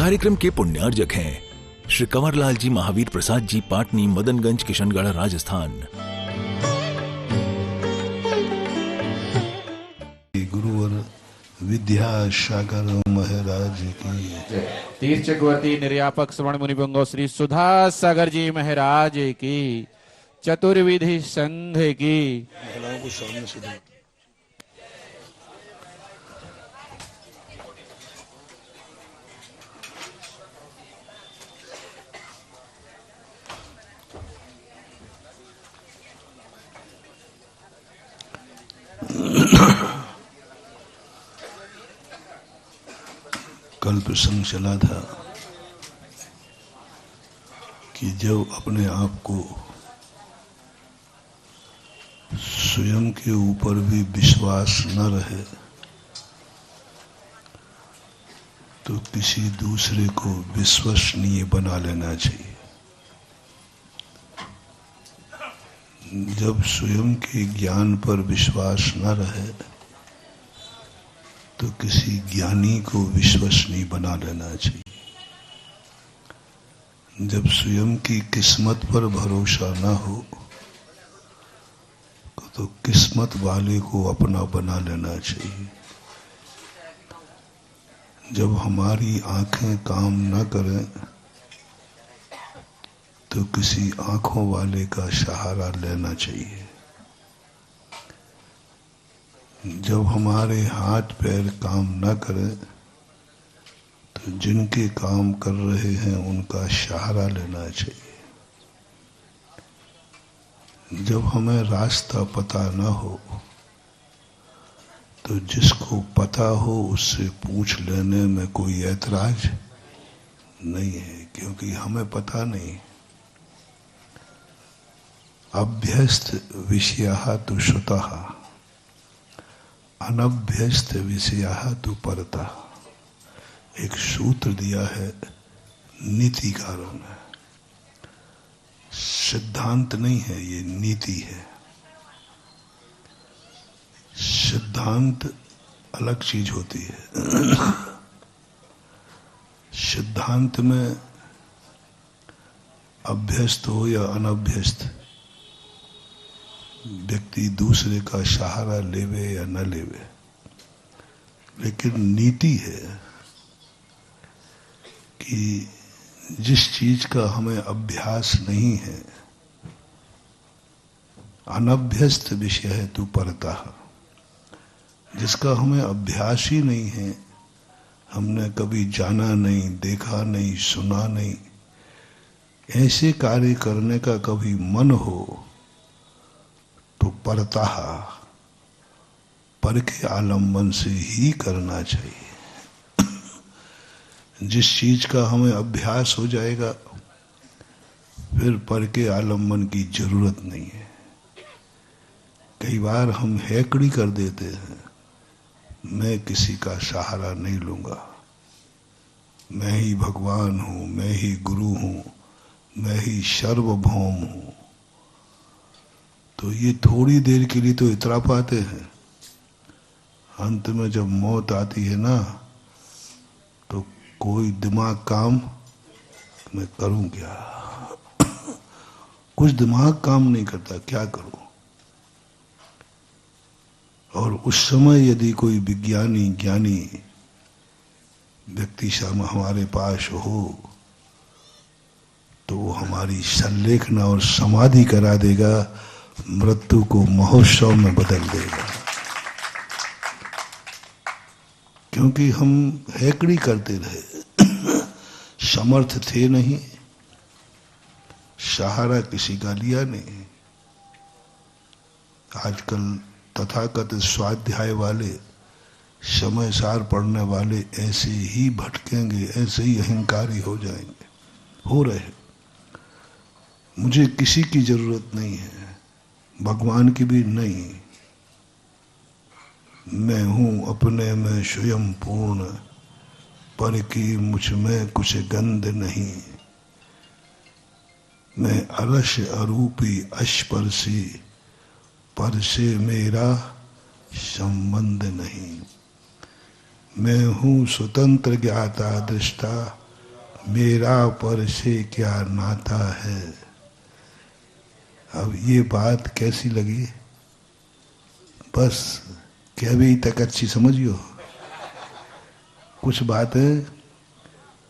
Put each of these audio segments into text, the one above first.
कार्यक्रम के पुण्यार्जक हैं श्री कंवरलाल जी महावीर प्रसाद जी, पाटनी, मदनगंज, किशनगढ़, राजस्थान। गुरुवर विद्यासागर महाराज की, तीर्थ चक्रवर्ती निर्यापक श्रवण मुनिभंगो श्री सुधा सागर जी महाराज की, चतुर्विधि संघ की। महिलाओं को सामने से दो। कल प्रसंग चला था कि जब अपने आप को स्वयं के ऊपर भी विश्वास न रहे तो किसी दूसरे को विश्वसनीय बना लेना चाहिए। जब स्वयं के ज्ञान पर विश्वास न रहे तो किसी ज्ञानी को विश्वसनीय बना लेना चाहिए। जब स्वयं की किस्मत पर भरोसा न हो तो किस्मत वाले को अपना बना लेना चाहिए। जब हमारी आंखें काम न करें तो किसी आंखों वाले का सहारा लेना चाहिए। जब हमारे हाथ पैर काम न करें तो जिनके काम कर रहे हैं उनका सहारा लेना चाहिए। जब हमें रास्ता पता न हो तो जिसको पता हो उससे पूछ लेने में कोई ऐतराज नहीं है, क्योंकि हमें पता नहीं। अभ्यस्त विषयाः तु श्रुतः, अनभ्यस्त विषयाः तु परतः। एक सूत्र दिया है नीतिकारों ने, सिद्धांत नहीं है, ये नीति है। सिद्धांत अलग चीज होती है। सिद्धांत में अभ्यस्त हो या अनभ्यस्त व्यक्ति दूसरे का सहारा लेवे या न लेवे, लेकिन नीति है कि जिस चीज का हमें अभ्यास नहीं है, अनभ्यस्त विषय है तू परतः, जिसका हमें अभ्यास ही नहीं है, हमने कभी जाना नहीं, देखा नहीं, सुना नहीं, ऐसे कार्य करने का कभी मन हो तो परतः, पर के आलम्बन से ही करना चाहिए। जिस चीज का हमें अभ्यास हो जाएगा फिर पर के आलम्बन की जरूरत नहीं है। कई बार हम हैकड़ी कर देते हैं, मैं किसी का सहारा नहीं लूंगा, मैं ही भगवान हूं, मैं ही गुरु हूं, मैं ही सर्वभौम हूं। तो ये थोड़ी देर के लिए तो इतरा पाते हैं, अंत में जब मौत आती है ना तो कोई दिमाग काम मैं करूं क्या, कुछ दिमाग काम नहीं करता, क्या करूं। और उस समय यदि कोई विज्ञानी ज्ञानी व्यक्ति हमारे पास हो तो वो हमारी संलेखना और समाधि करा देगा, मृत्यु को महोत्सव में बदल देगा। क्योंकि हम हैकड़ी करते रहे, समर्थ थे नहीं, सहारा किसी का लिया नहीं। आजकल तथाकथित स्वाध्याय वाले, समय सार पढ़ने वाले ऐसे ही भटकेंगे, ऐसे ही अहंकारी हो जाएंगे, हो रहे। मुझे किसी की जरूरत नहीं है, भगवान की भी नहीं। मैं हूं अपने में स्वयं पूर्ण, पर की मुझ में कुछ गंध नहीं। मैं अलस अरूपी अस्पर्शी, पर से मेरा संबंध नहीं। मैं हूं स्वतंत्र ज्ञाता दृष्टा, मेरा पर से क्या नाता है। अब ये बात कैसी लगी, बस क्या भी तक अच्छी समझियो। कुछ बातें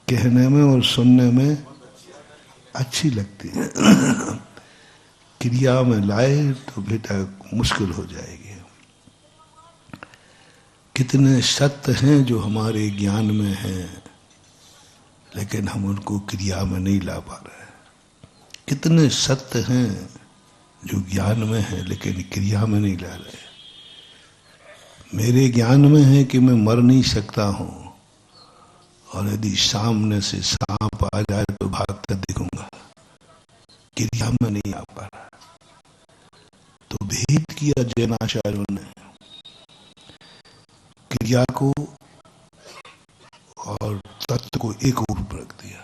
कहने में और सुनने में अच्छी लगती है, क्रिया में लाए तो बेटा मुश्किल हो जाएगी। कितने सत्य हैं जो हमारे ज्ञान में हैं, लेकिन हम उनको क्रिया में नहीं ला पा रहे। कितने सत्य हैं जो ज्ञान में हैं, लेकिन क्रिया में नहीं ला रहे। मेरे ज्ञान में है कि मैं मर नहीं सकता हूं, और यदि सामने से सांप आ जाए तो भाग कर दिखूंगा। क्रिया में नहीं आ पा रहा। तो भेद किया जैनाचार्यों ने क्रिया को और तत्व को एक ओर रख दिया।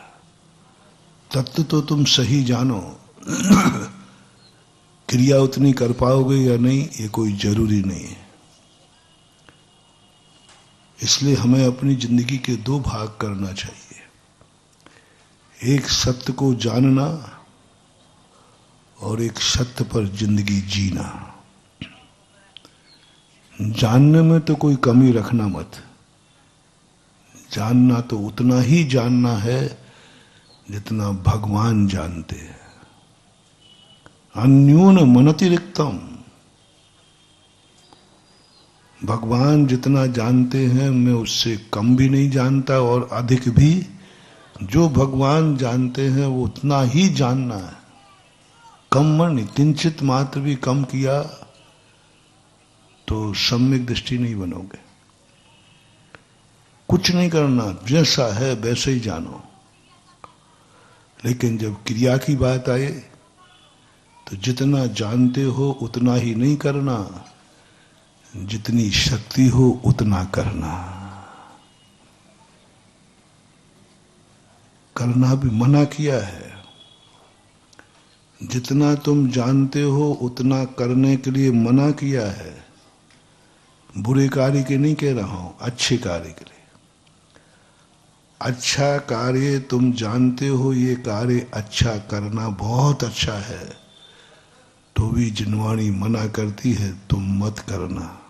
तत्व तो तुम सही जानो, क्रिया उतनी कर पाओगे या नहीं ये कोई जरूरी नहीं है। इसलिए हमें अपनी जिंदगी के दो भाग करना चाहिए। एक सत्य को जानना और एक सत्य पर जिंदगी जीना। जानने में तो कोई कमी रखना मत। जानना तो उतना ही जानना है जितना भगवान जानते हैं। अन्यून मनतिरिक्तम। भगवान जितना जानते हैं मैं उससे कम भी नहीं जानता, और अधिक भी। जो भगवान जानते हैं वो उतना ही जानना है। कम नहीं, किंचित मात्र भी कम किया तो सम्यक दृष्टि नहीं बनोगे। कुछ नहीं करना, जैसा है वैसे ही जानो। लेकिन जब क्रिया की बात आए तो जितना जानते हो उतना ही नहीं करना, जितनी शक्ति हो उतना करना। करना भी मना किया है। जितना तुम जानते हो उतना करने के लिए मना किया है। बुरे कार्य के नहीं कह रहा हूं, अच्छे कार्य के लिए। अच्छा कार्य तुम जानते हो, ये कार्य अच्छा करना बहुत अच्छा है, तो भी जिनवाणी मना करती है तुम मत करना।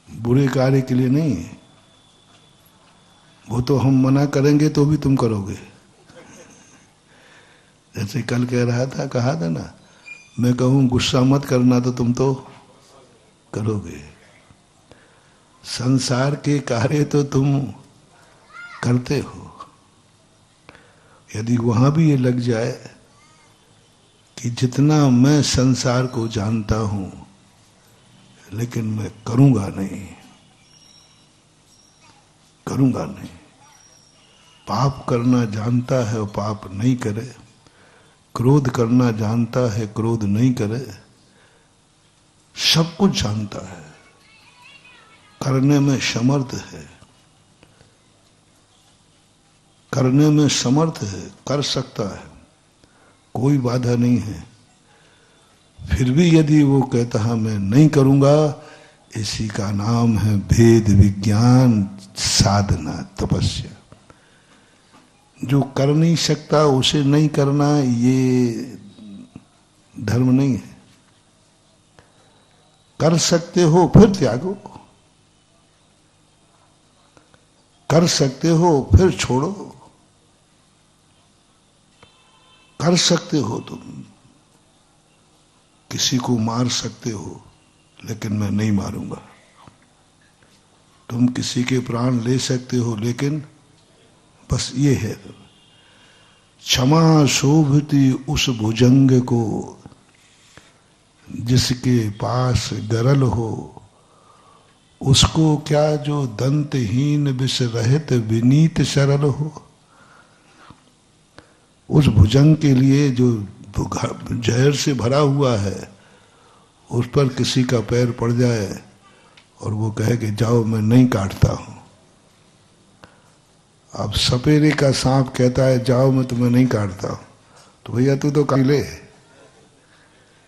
बुरे कार्य के लिए नहीं, वो तो हम मना करेंगे तो भी तुम करोगे। जैसे कल कहा था ना, मैं कहूं गुस्सा मत करना तो तुम तो करोगे। संसार के कार्य तो तुम करते हो। यदि वहां भी ये लग जाए कि जितना मैं संसार को जानता हूं लेकिन मैं करूंगा नहीं, करूंगा नहीं। पाप करना जानता है और पाप नहीं करे, क्रोध करना जानता है क्रोध नहीं करे, सब कुछ जानता है, करने में समर्थ है, करने में समर्थ है, कर सकता है, कोई बाधा नहीं है। फिर भी यदि वो कहता है मैं नहीं करूंगा, इसी का नाम है भेद विज्ञान, साधना, तपस्या। जो कर नहीं सकता उसे नहीं करना, ये धर्म नहीं है। कर सकते हो फिर त्यागो, कर सकते हो फिर छोड़ो। कर सकते हो तुम, किसी को मार सकते हो, लेकिन मैं नहीं मारूंगा। तुम किसी के प्राण ले सकते हो, लेकिन बस ये है, क्षमा शोभती उस भुजंग को जिसके पास गरल हो, उसको क्या जो दंतहीन विष रहित विनीत सरल हो। उस भुजंग के लिए जो जहर से भरा हुआ है, उस पर किसी का पैर पड़ जाए और वो कहे कि जाओ मैं नहीं काटता हूं। अब सपेरे का सांप कहता है जाओ मैं तुम्हें नहीं काटता हूं, तो भैया तू तो काट ले,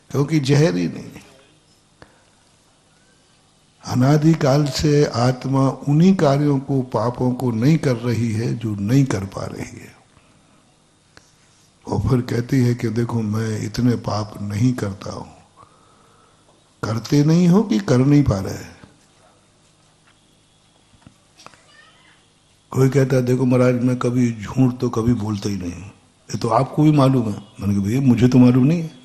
क्योंकि जहर ही नहीं। अनादिकाल से आत्मा उन्हीं कार्यों को, पापों को नहीं कर रही है जो नहीं कर पा रही है। और फिर कहती है कि देखो मैं इतने पाप नहीं करता हूं। करते नहीं हो कि कर नहीं पा रहे? कोई कहता है देखो महाराज मैं कभी झूठ तो कभी बोलता ही नहीं, ये तो आपको भी मालूम है। मैंने कहा भैया मुझे तो मालूम नहीं है।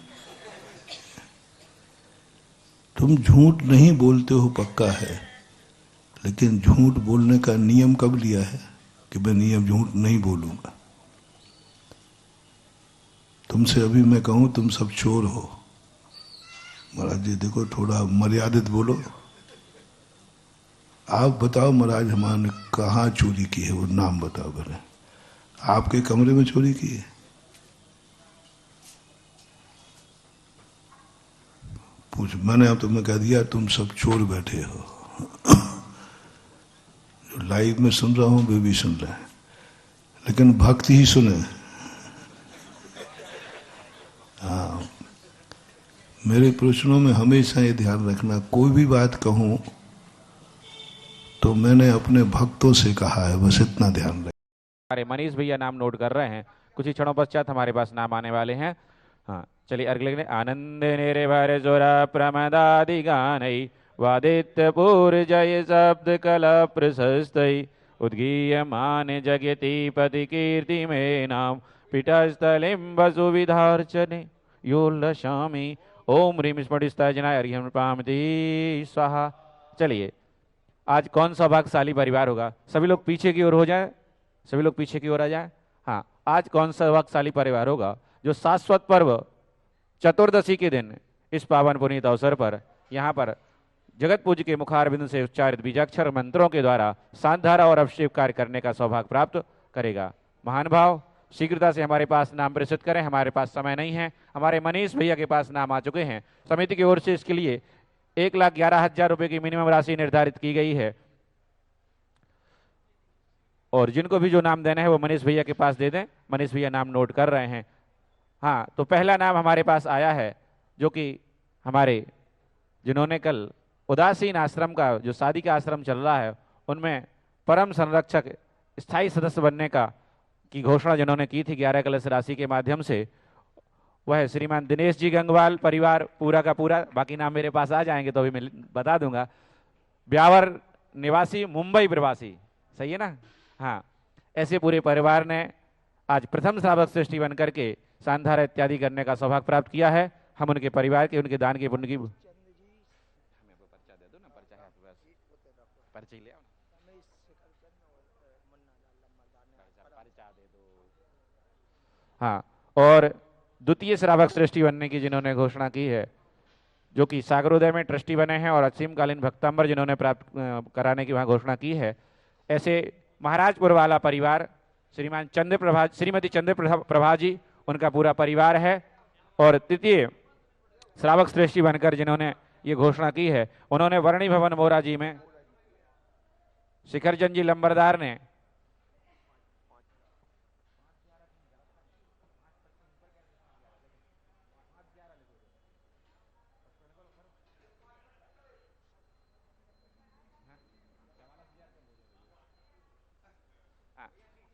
तुम झूठ नहीं बोलते हो पक्का है, लेकिन झूठ बोलने का नियम कब लिया है कि मैं नियम झूठ नहीं बोलूंगा? तुमसे अभी मैं कहूं तुम सब चोर हो, महाराज जी देखो थोड़ा मर्यादित बोलो। आप बताओ महाराज हमारे कहाँ चोरी की है, वो नाम बताओ मैंने। आपके कमरे में चोरी की है? पूछ, मैंने अब तुम्हें कह दिया तुम सब चोर बैठे हो। जो लाइव में सुन रहा हूं वे भी सुन रहे हैं, लेकिन भक्त ही सुने। हाँ, मेरे प्रश्नों में हमेशा ये ध्यान रखना, कोई भी बात कहूं तो मैंने अपने भक्तों से कहा है, बस इतना ध्यान रखें। हमारे मनीष भैया नाम नोट कर रहे हैं, कुछ ही क्षणों पश्चात हमारे पास नाम आने वाले हैं। हाँ चलिए अगले आनंद निर्भर जोरा प्रमदादि गानई वादित्यपुर जय शब्द कला प्रशस्तई उद्गीयमान जगति पति कीर्ति में नाम पीठस्थलिम वसुविधार्चने योल्लशामि ओम ह्रीम स्फटिस्ताजनाय अर्घ्यम पामति स्वाहा। चलिए आज कौन सा भाग्यशाली परिवार होगा? सभी लोग पीछे की ओर हो जाए, सभी लोग पीछे की ओर आ जाए। हाँ, आज कौन सा भाग्यशाली परिवार होगा जो शाश्वत पर्व चतुर्दशी के दिन इस पावन पुनीत अवसर पर यहाँ पर जगत पूज्य के मुखारबिंद से उच्चारित बीजाक्षर मंत्रों के द्वारा सांधारा और अभिषेक कार्य करने का सौभाग्य प्राप्त करेगा? महान भाव शीघ्रता से हमारे पास नाम प्रेषित करें, हमारे पास समय नहीं है। हमारे मनीष भैया के पास नाम आ चुके हैं। समिति की ओर से इसके लिए 1,11,000 रुपए की मिनिमम राशि निर्धारित की गई है, और जिनको भी जो नाम देना है वो मनीष भैया के पास दे दें। मनीष भैया नाम नोट कर रहे हैं। हाँ, तो पहला नाम हमारे पास आया है जो कि हमारे जिन्होंने कल उदासीन आश्रम का जो शादी का आश्रम चल रहा है उनमें परम संरक्षक स्थायी सदस्य बनने का की घोषणा जिन्होंने की थी 11 कलश राशि के माध्यम से, वह श्रीमान दिनेश जी गंगवाल परिवार पूरा का पूरा। बाकी नाम मेरे पास आ जाएंगे तो अभी मैं बता दूंगा। ब्यावर निवासी मुंबई प्रवासी, सही है ना? हाँ, ऐसे पूरे परिवार ने आज प्रथम श्रावक श्रेष्ठी बन करके सांधारा इत्यादि करने का सौभाग्य प्राप्त किया है। हम उनके परिवार के, उनके दान के पुण्य की हाँ, और द्वितीय श्रावक श्रेष्ठी बनने की जिन्होंने घोषणा की है, जो कि सागरोदय में ट्रस्टी बने हैं और असीमकालीन भक्तांबर जिन्होंने प्राप्त कराने की वहाँ घोषणा की है, ऐसे महाराजपुर वाला परिवार श्रीमान श्रीमती चंद्र प्रभा जी, उनका पूरा परिवार है। और तृतीय श्रावक श्रेष्ठी बनकर जिन्होंने ये घोषणा की है, उन्होंने वर्णी भवन मोरा जी में शिखरचंद जी लंबरदार ने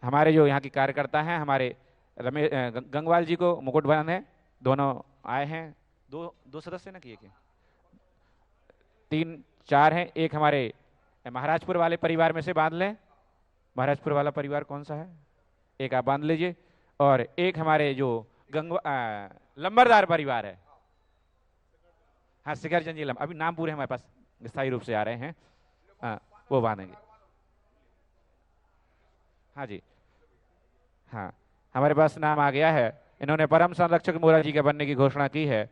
हमारे जो यहाँ की कार्यकर्ता हैं, हमारे रमेश गंगवाल जी को मुकुट बांधे, दोनों आए हैं। दो सदस्य ना किए के 3-4 हैं। एक हमारे महाराजपुर वाले परिवार में से बांध लें। महाराजपुर वाला परिवार कौन सा है? एक आप बांध लीजिए। और एक हमारे जो लंबरदार परिवार है, हाँ शिखरचंद जी अभी नाम पूरे हमारे पास स्थायी रूप से आ रहे हैं, हाँ वो बांधेंगे। हाँ जी, हाँ हमारे पास नाम आ गया है। इन्होंने परम संरक्षक मोरा जी के बनने की घोषणा की है।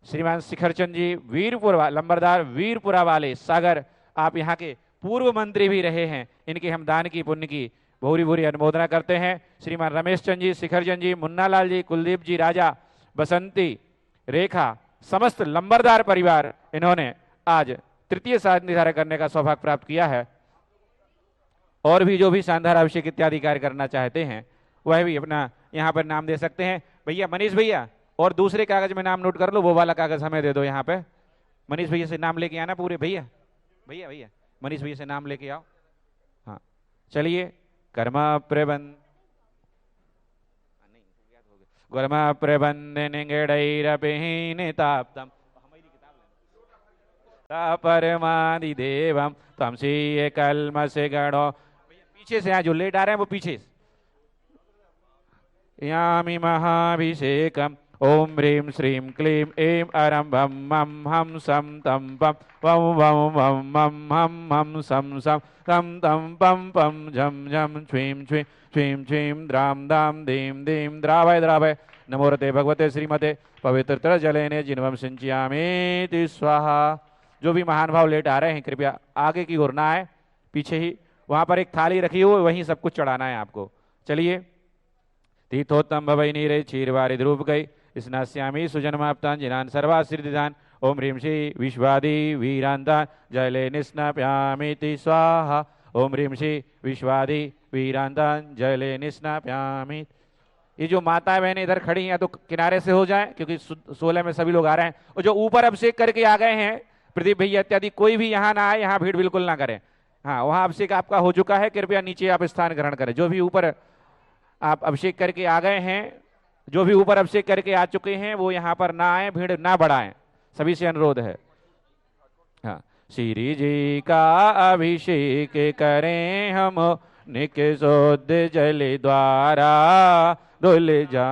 श्रीमान शिखरचंद जी वीरपुर लंबरदार वीरपुरा वाले सागर, आप यहाँ के पूर्व मंत्री भी रहे हैं। इनके हम दान की पुण्य की भूरी भूरी अनुमोदना करते हैं। श्रीमान रमेश चंद जी, शिखरचंद जी, मुन्नालाल जी, कुलदीप जी, राजा, बसंती, रेखा, समस्त लंबरदार परिवार, इन्होंने आज तृतीय साध निर्धारण करने का सौभाग्य प्राप्त किया है। और भी जो भी शानदार अभिषेक इत्यादि कार्य करना चाहते हैं वह भी अपना यहाँ पर नाम दे सकते हैं। भैया मनीष भैया, और दूसरे कागज में नाम नोट कर लो, वो वाला कागज हमें दे दो। यहाँ पे मनीष भैया से नाम लेके आना पूरे। भैया भैया भैया मनीष भैया से नाम लेके आओ। हाँ चलिए। कर्म प्रबंध कर्म प्रबंध निगड़ैरभिनिताप्तम परमादि देवम तमसी कलम से गणो। पीछे से यहाँ जो लेट आ रहे हैं वो पीछे से। यामी महाभिषेकम ओम ह्रीं श्रीं क्लीं ऐं अरं भं मं हम सं तं पं वं वं वं मं हम हम सं सं तं तं पं पं झं झं छ्वीं छ्वीं छ्वीं छ्वीं द्रां दां दीं दीं द्रावय द्रावय। नमोरते भगवते श्रीमते पवित्र जलेने जिन्वम सिंचयामीति स्वाहा। जो भी महानुभाव लेट आ रहे हैं कृपया आगे की ओर ना आए, पीछे ही वहां पर एक थाली रखी हो वहीं सब कुछ चढ़ाना है आपको। चलिए। तीर्थोत्तम भवई नीरे क्षीरवारी ध्रुव गई स्नास्यामी सुजन्माप्तान जिनान सर्वासिद्धिदान ओम ह्रीं श्री विश्वादि वीरांतान जले निस्नाप्यामीति स्वाहा। ओम ह्रीं श्री विश्वादि वीरांतान जले निस्नाप्यामी। ये जो माताएं बहनें इधर खड़ी हैं तो किनारे से हो जाएं क्योंकि 16 में सभी लोग आ रहे हैं। और जो ऊपर अभिषेक करके आ गए हैं प्रदीप भैया इत्यादि कोई भी यहाँ ना आए, यहाँ भीड़ बिल्कुल ना करें। हाँ वहां अभिषेक आपका हो चुका है, कृपया नीचे आप स्थान ग्रहण करें। जो भी ऊपर आप अभिषेक करके आ गए हैं, जो भी ऊपर अभिषेक करके आ चुके हैं वो यहाँ पर ना आए, भीड़ ना बढ़ाएं, सभी से अनुरोध है। हाँ श्री जी का अभिषेक करें हम निक शुद्ध जल द्वारा धुल जा।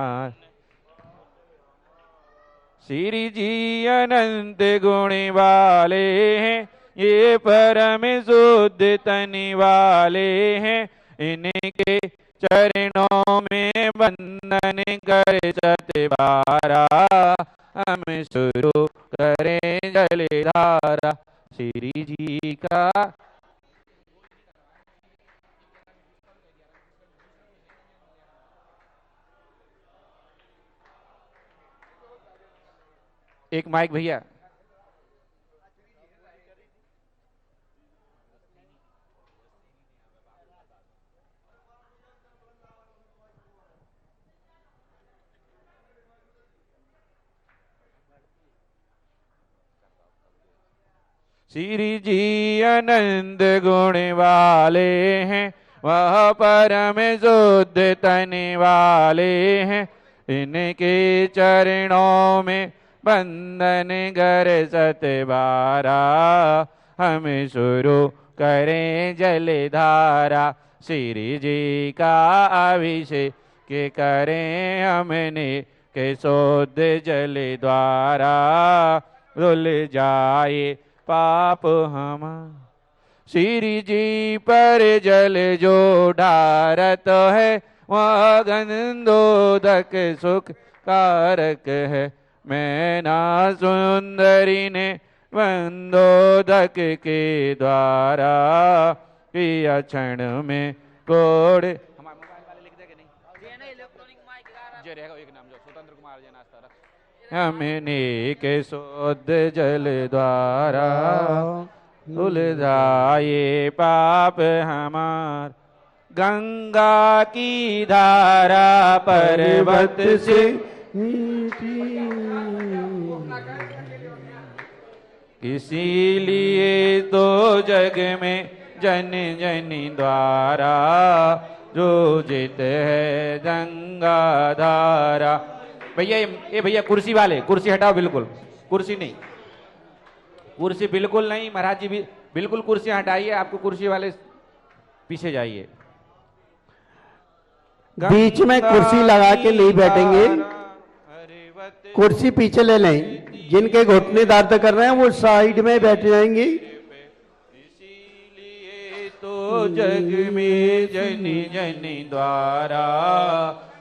श्री जी अनंत गुण वाले हैं, ये परम शुद्ध तन वाले हैं, इनके चरणों में बंधन कर सतबारा हम शुरू करें जलधारा। श्री जी का एक माइक भैया। श्री जी अनंत गुण वाले हैं, वह परम शुद्ध तन वाले हैं, इनके चरणों में बंधन कर सतबारा हम शुरू करें जलधारा। श्री जी का अभिषेक के करें हमने के शुद्ध जल द्वारा धुल जाए पाप हम। श्री जी पर जल जो ढारत है वह गंधोदक सुख कारक है। मैना सुंदरी ने बंदोदक के द्वारा किया क्षण में कोड़। हमारे मोबाइल वाले लिख देंगे नहीं, इलेक्ट्रॉनिक माइक जो रहेगा एक नाम जो स्वतंत्र कुमार जी नाश्ता हमने के शुद्ध जल द्वारा धुल जाए पाप हमार। गंगा की धारा पर्वत से इसीलिए तो जग में जन जन द्वारा जो जित है गंगा धारा। भैया ये भैया कुर्सी वाले कुर्सी हटाओ, बिल्कुल कुर्सी नहीं, कुर्सी बिल्कुल नहीं। महाराज जी भी बिल्कुल कुर्सी हटाइए, आपको कुर्सी वाले पीछे जाइए। बीच में कुर्सी लगा के नहीं बैठेंगे, कुर्सी पीछे ले लें। जिनके घुटने दर्द कर रहे हैं वो साइड में बैठ जाएंगे। इसीलिए तो जग में जनी जनी द्वारा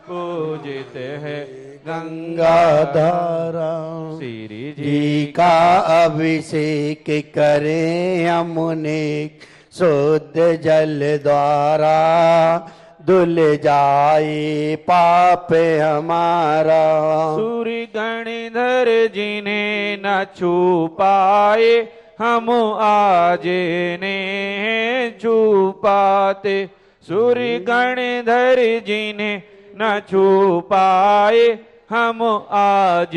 पूजित है गंगा धारा। श्री जी का अभिषेक करें हमने शुद्ध जल द्वारा धुल जाए पाप हमारा। सूर्य गणधर जिन्हें न छू पाए हम आज ने छू पाते। सूर्य गणधर जिन्हें न छू पाए हम आज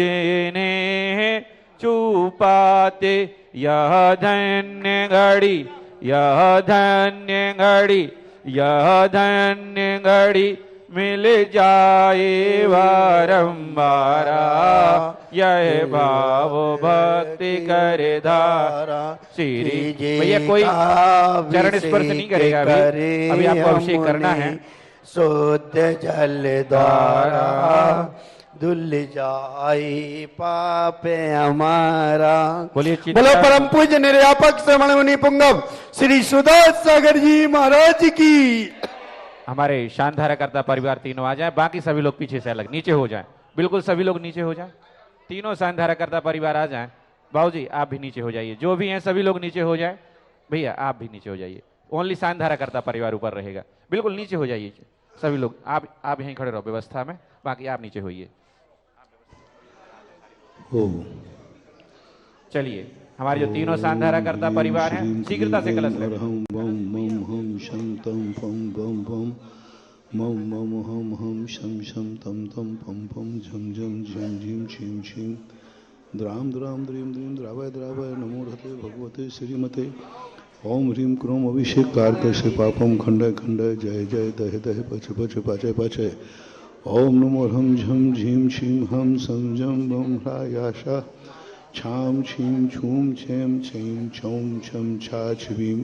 ने छू पाते। यह धन्य घड़ी, यह धन्य घड़ी, यह धन्य घड़ी मिल जाए बारंबारा, यह भाव भक्ति करे धारा। श्री भैया कोई चरण स्पर्श नहीं करेगा अभी आपको अभिषेक करना है। शुद्ध जल द्वारा धुल जाए पाप हमारा। बोलिए बोलो परम पूज्य निर्यापक श्रमण मुनि पुंगव श्री सुदास सागर जी महाराज की। हमारे शानधारा करता परिवार तीनों आ जाए, बाकी सभी लोग पीछे से अलग नीचे हो जाएं। बिल्कुल सभी लोग नीचे हो जाएं, तीनों शानधारा करता परिवार आ जाएं। बाबूजी आप भी नीचे हो जाइए, जो भी हैं सभी लोग नीचे हो जाएं। भैया आप भी नीचे हो जाइए, ओनली शानधारा करता परिवार ऊपर रहेगा। बिल्कुल नीचे हो जाइए सभी लोग, आप यहीं खड़े रहो व्यवस्था में, बाकी आप नीचे होइए। चलिए हमारे जो तीनों शानधारा करता परिवार हैं शीघ्रता से कलश लें। मम मम हम हम शम शम तम तम पम पम झम झम झम झिम छिम छिम द्राम द्राम द्रीम द्रीम द्रावय द्रावय नमो रते भगवते श्रीमते। ओम ह्रीम क्रोम अभिषेक कारकस्य पापम खंडय खंडय जय जय दह दह पच पच पाचय पाचय। ओम नमो हम झम झीम छीम हम सम झम बम ह्रायाशा छाम छीम छूम छेम छीम छौम छम छा छवीम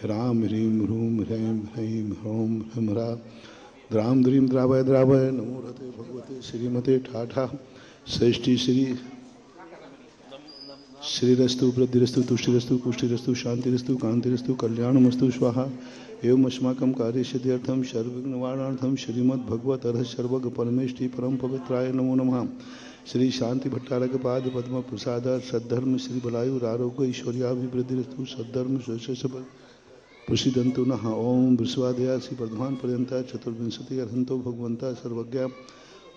राम ह्रीम ह्रूम ह्रैम ह्रैम ह्रौम ह्रम ह्रा द्राम द्रीम द्रावय द्रावय नमो रते भगवते श्रीमते ठाठा। षष्ठी श्री श्रीरस्तु वृद्धिरस्तु तुष्टिरस्तु पुष्टिरस्तु शांतिरस्तु कांतिरस्तु कल्याणमस्तु स्वाहा। एवं अस्माकं कार्यसिद्ध्यर्थं सर्वविघ्ननिवारणार्थं श्रीमद्भगवत अर्ह सर्वज्ञ परमेष्टि परम पवित्राय नमो नमः। श्री शांति भट्टारक पाद पद्म प्रसाद सद्धर्म श्री बलायु आरोग्य ऐश्वर्याभिवृद्धिरस्तु सद्धर्म प्रसिद्धंतु नः। ओम विश्वादया श्री वर्धमान पर्यंता चतुर्विंशति अर्हंतो भगवंता सर्वज्ञा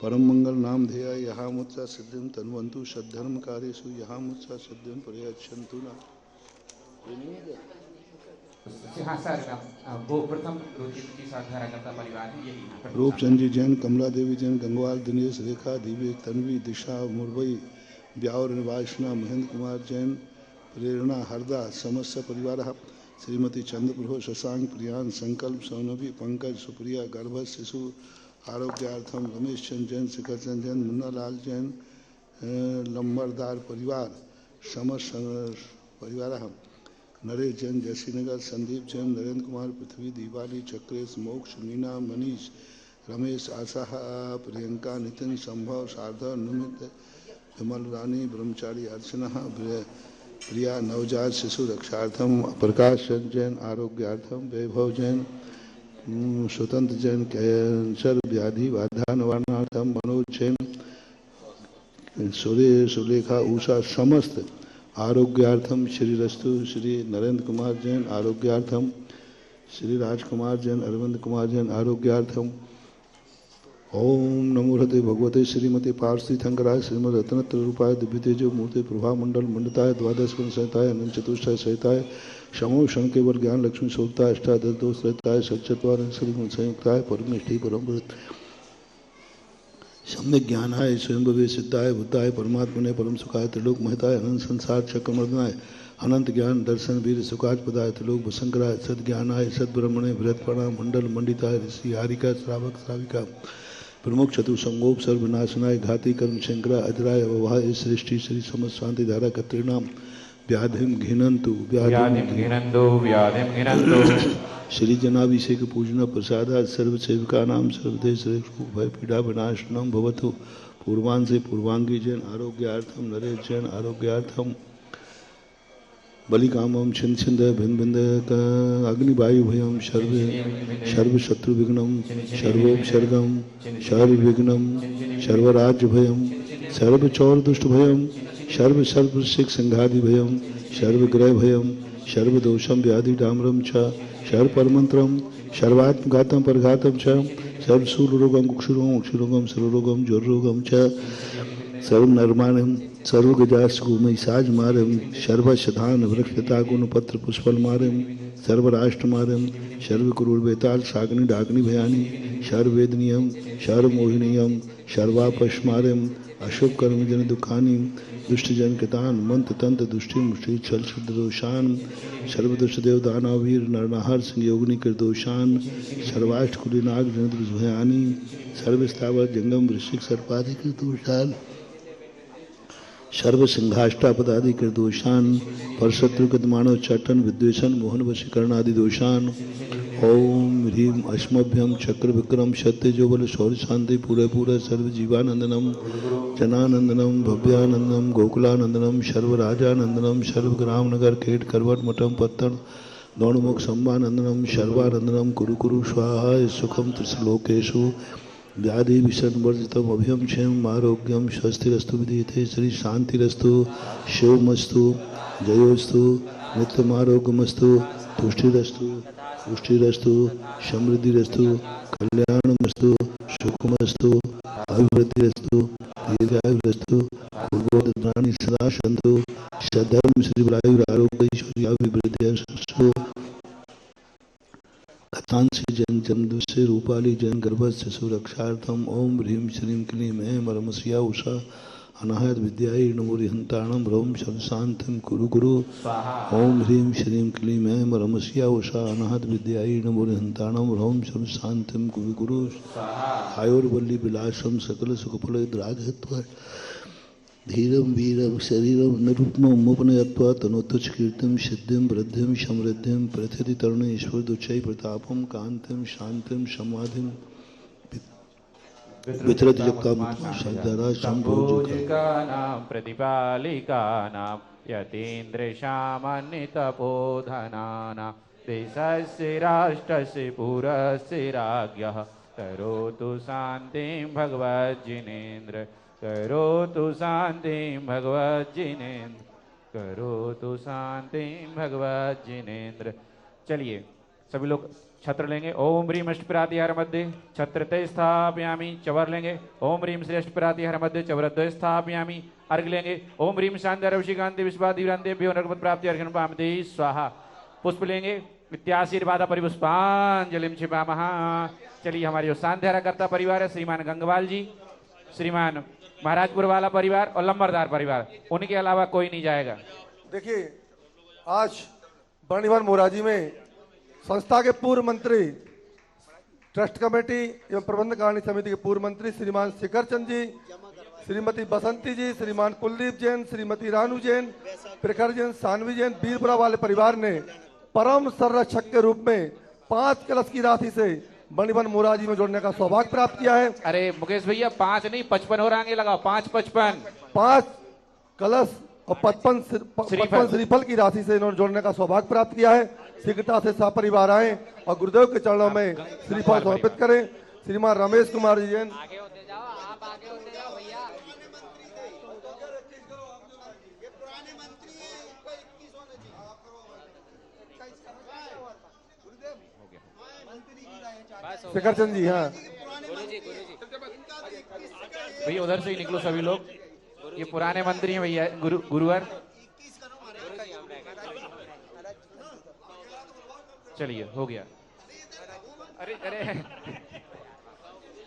परम मंगल नाम ध्येया यहाँ मुत्सा सिद्धिं तन्वन्तु सद्धर्म कार्येषु यहाँ मुत्सा सिद्धिं प्रयच्छन्तु न। रूपचंद जी जैन, कमला देवी जैन, गंगवाल दिनेश, रेखा दिवेक, तन्वी, दिशा मुरबई, ब्यावर निवासना, महेंद्र कुमार जैन, प्रेरणा हरदा, समस्त परिवार, श्रीमती चंद्रप्रभो, शशांक, प्रियान, संकल्प, सौनवी, पंकज, सुप्रिया, गर्भस्थ शिशु आरोग्यार्थम, रमेश चंद जैन, शिखर चंद जैन, मुन्ना लाल जैन, लंबरदार परिवार, समस्त परिवार, नरेश जैन, जयश्रीनगर, संदीप जैन, नरेंद्र कुमार, पृथ्वी, दीवाली, चक्रेश, मोक्ष, मीना, मनीष, रमेश, आशा, प्रियंका, नितिन, संभव, शारदा, निमित, विमल रानी, ब्रह्मचारी, अर्चना, प्रिया, नवजात शिशु रक्षार्थम, प्रकाश जैन, आरोग्यार्थम, वैभव जैन, स्वतंत्र जैन, कैंसर व्याधि बाधा निवारणार्थम, मनोज जैन, सूर्य सुलेखा, उषा, समस्त आरोग्यार्थम, श्री रस्तु, श्री नरेंद्र कुमार जैन आरोग्यार्थम, श्री राजकुमार जैन, अरविंद कुमार जैन आरोग्यार्थम। ओम नमो हृदय भगवते श्रीमती पार्षी थंकराय श्रीमद रत्नत्र रूपाय दिव्य तेजो मूर्ति प्रभा मंडल मंडताय द्वादश गुण सहिताय अनंत चतुष्टय सहिताय समो क्षण केवल ज्ञान लक्ष्मी शोभताय अष्टादश दोष रहताय सच्चत्वार श्री गुण संयुक्ताय परमेष्टि परम सम्यक ज्ञानाय स्वयं भवे सिद्धाय बुद्धाय परमात्मने परम सुखाय त्रिलोक महताय अनंत संसार चक्रमर्दनाय अनंत ज्ञान दर्शन वीर सुखाज पदाय त्रिलोक भसंकराय सद्ज्ञानाय सद्ब्रह्मणे बृहत्पणा मंडल मंडिताय ऋषि हारिका श्रावक श्राविका प्रमुख चतु संगोप सर्वनाशनाय घाती कर्म शंकरा अजराय अववाय सृष्टि श्री समस्त शांति धारा कत्रिणाम व्याधिम घिनंतु व्याधिम घिनंतु श्री जनाभिषेक पूजन प्रसाद सर्व सेविका नाम सर्वदेश भय पीड़ा विनाशनम भवतु। पूर्वान से पूर्वांगी जैन आरोग्यार्थम, नरेश जैन आरोग्यार्थम, बलिकामम छिंद छिंद भिंद भिंद अग्निवायु भयम सर्व शत्रु विघ्नम सर्वोपसर्गम सर्व विघ्नम सर्वराज्य भयम सर्व चौर दुष्ट भयम सर्व शिख संघादि भयम सर्वग्रह भयम सर्वदोषम व्याधि डाम्रम च सर्व परमंत्रम सर्वात्मघातम परघातम च सर्व शूलरोगम कुक्षुरोगम उक्षुरोगम सर्वरोगम ज्वररोगम च सर्व नर्माणम सर्व गजास्कुमैसाज मारम सर्वशधान वृक्षता गुण पत्र पुष्पल मारम सर्वराष्ट्र मारम सर्व कुरुल बेताल साग्नि डाग्नि भयानी शर्वेदनीयम शर्वमोहिनीयम शर्वापस्मारम अशुभ कर्म जन दुखानी दुष्ट जन कृतान मंत्र तंत्र दुष्टि मुष्टि छल शुद्ध दोषान सर्वदुष्ट देव दानावीर नरनाहर संयोगिनी कर दोषान सर्वाष्ट कुली नाग जन भयानी सर्वस्तावर जंगम वृश्चिक सर्पादि कर दोषान सर्व सिंहाष्टापदादि कर दोषान परशत्रु कदमाणव चटन विद्वेषण मोहन वशीकरण आदि दोषान ओम ह्रीम अश्मभ्यम चक्र विक्रम सत्य जो बल शौर्य शांति पूरे पूरे सर्व जीवानंदनम जनानंदनम भव्यानंदनम गोकुलानंदनम सर्व राजानंदनम सर्व ग्राम नगर खेट करवट मठम पत्तन गौणमुख संबानंदनम सर्वानंदनम कुरु कुरु स्वाहा सुखम त्रिश्लोकेशु व्याधि विषण वर्जितम अभ्यम क्षेम आरोग्यम स्वस्तिरस्तु विधीयते श्री शांतिरस्तु शिवमस्तु जयोस्तु नित्यमारोग्यमस्तु तुष्टिरस्तु पुष्टिरस्तु समृद्धिरस्तु कल्याणमस्तु सुखमस्तु अभिवृद्धिरस्तु दीर्घायुरस्तु पूर्वोदराणि सदा सन्तु सद्धर्म श्री बलायुरारोग्य ऐश्वर्याभिवृद्धिरस्तु कथांसी जन जन्मदुष्य रूपाली जन गर्भस्य सुरक्षार्थम ओम ह्रीं श्रीं क्लीं ऐं परमस्या उषा अनाहत विद्यायै नमोरिहंताणं भ्रवं शांतिं कुरु कुरु ओम ह्रीं श्रीं क्लीं ऐं परमस्या उषा अनाहत विद्यायै नमोरिहंताणं भ्रवं शांतिं कुरु कुरु आयुर्वल्ली विलासम सकल सुखफल द्रागत्वा धीरम वीरम शरीरम निरुपमोपनयत्वा तनोत्तुच कीर्तिम सिद्धिम वृद्धिम समृद्धिम प्रथिति तरुण ईश्वर दुच्चय प्रतापम कांतिम शांतिम समाधिम वितरत जगता शंभुजिका नाम प्रतिपालिका नाम यतीन्द्रेशामन्नितपोधनानां देशस्य राष्ट्रस्य पुरस्य राज्ञः करोतु शान्तिं भगवज्जिनेन्द्र करोतु शांतिं भगवज्जिनेन्द्र करोतु शांतिं भगवज्जिनेन्द्र। चलिए सभी लोग छत्र लेंगे। ओम ह्रीं अष्टप्रातिहार मध्य छत्र ते स्थापयामि। चवर लेंगे। ओम ह्रीं श्री अष्टप्रातिहार मध्य चवर स्थापयामि। अर्घ लेंगे। ओम ह्रीं शांति रविशिकांति विश्वादिव्रांतेभ्यो नरपत प्राप्ति अर्घ्यं पामते स्वाहा। पुष्प लेंगे। नित्याशीर्वाद परिपुष्पांजलिं क्षिपामः। चलिए हमारे जो शांतिहारा करता परिवार है श्रीमान गंगवाल जी, श्रीमान महाराजपुर वाला परिवार और लंबरदार परिवार, उनके अलावा कोई नहीं जाएगा। देखिए आज बर्णिवाल मोराजी में संस्था के पूर्व मंत्री, ट्रस्ट कमेटी एवं प्रबंध कारिणी समिति के पूर्व मंत्री श्रीमान शिखर चंद जी, श्रीमती बसंती जी, श्रीमान कुलदीप जैन, श्रीमती रानू जैन, प्रखर जैन, सानवी जैन, बीरपुरा वाले परिवार ने परम संरक्षक के रूप में 5 कलश की राशि से बर्णिवाल मोराजी में जोड़ने का सौभाग्य प्राप्त किया है। अरे मुकेश भैया 5 नहीं 55 और आगे लगाओ। 5 कलश और 55 श्रीफल की राशि से इन्होंने जोड़ने का सौभाग्य प्राप्त किया है। शीघ्रता से सपरिवार आए और गुरुदेव के चरणों में श्रीफल समर्पित करें। श्रीमान रमेश कुमार जी जैन, शिखर चंद जी, हाँ भैया उधर से ही निकलो सभी लोग। ये पुराने मंत्री हैं भैया, गुरुवर। चलिए हो गया। अरे अरे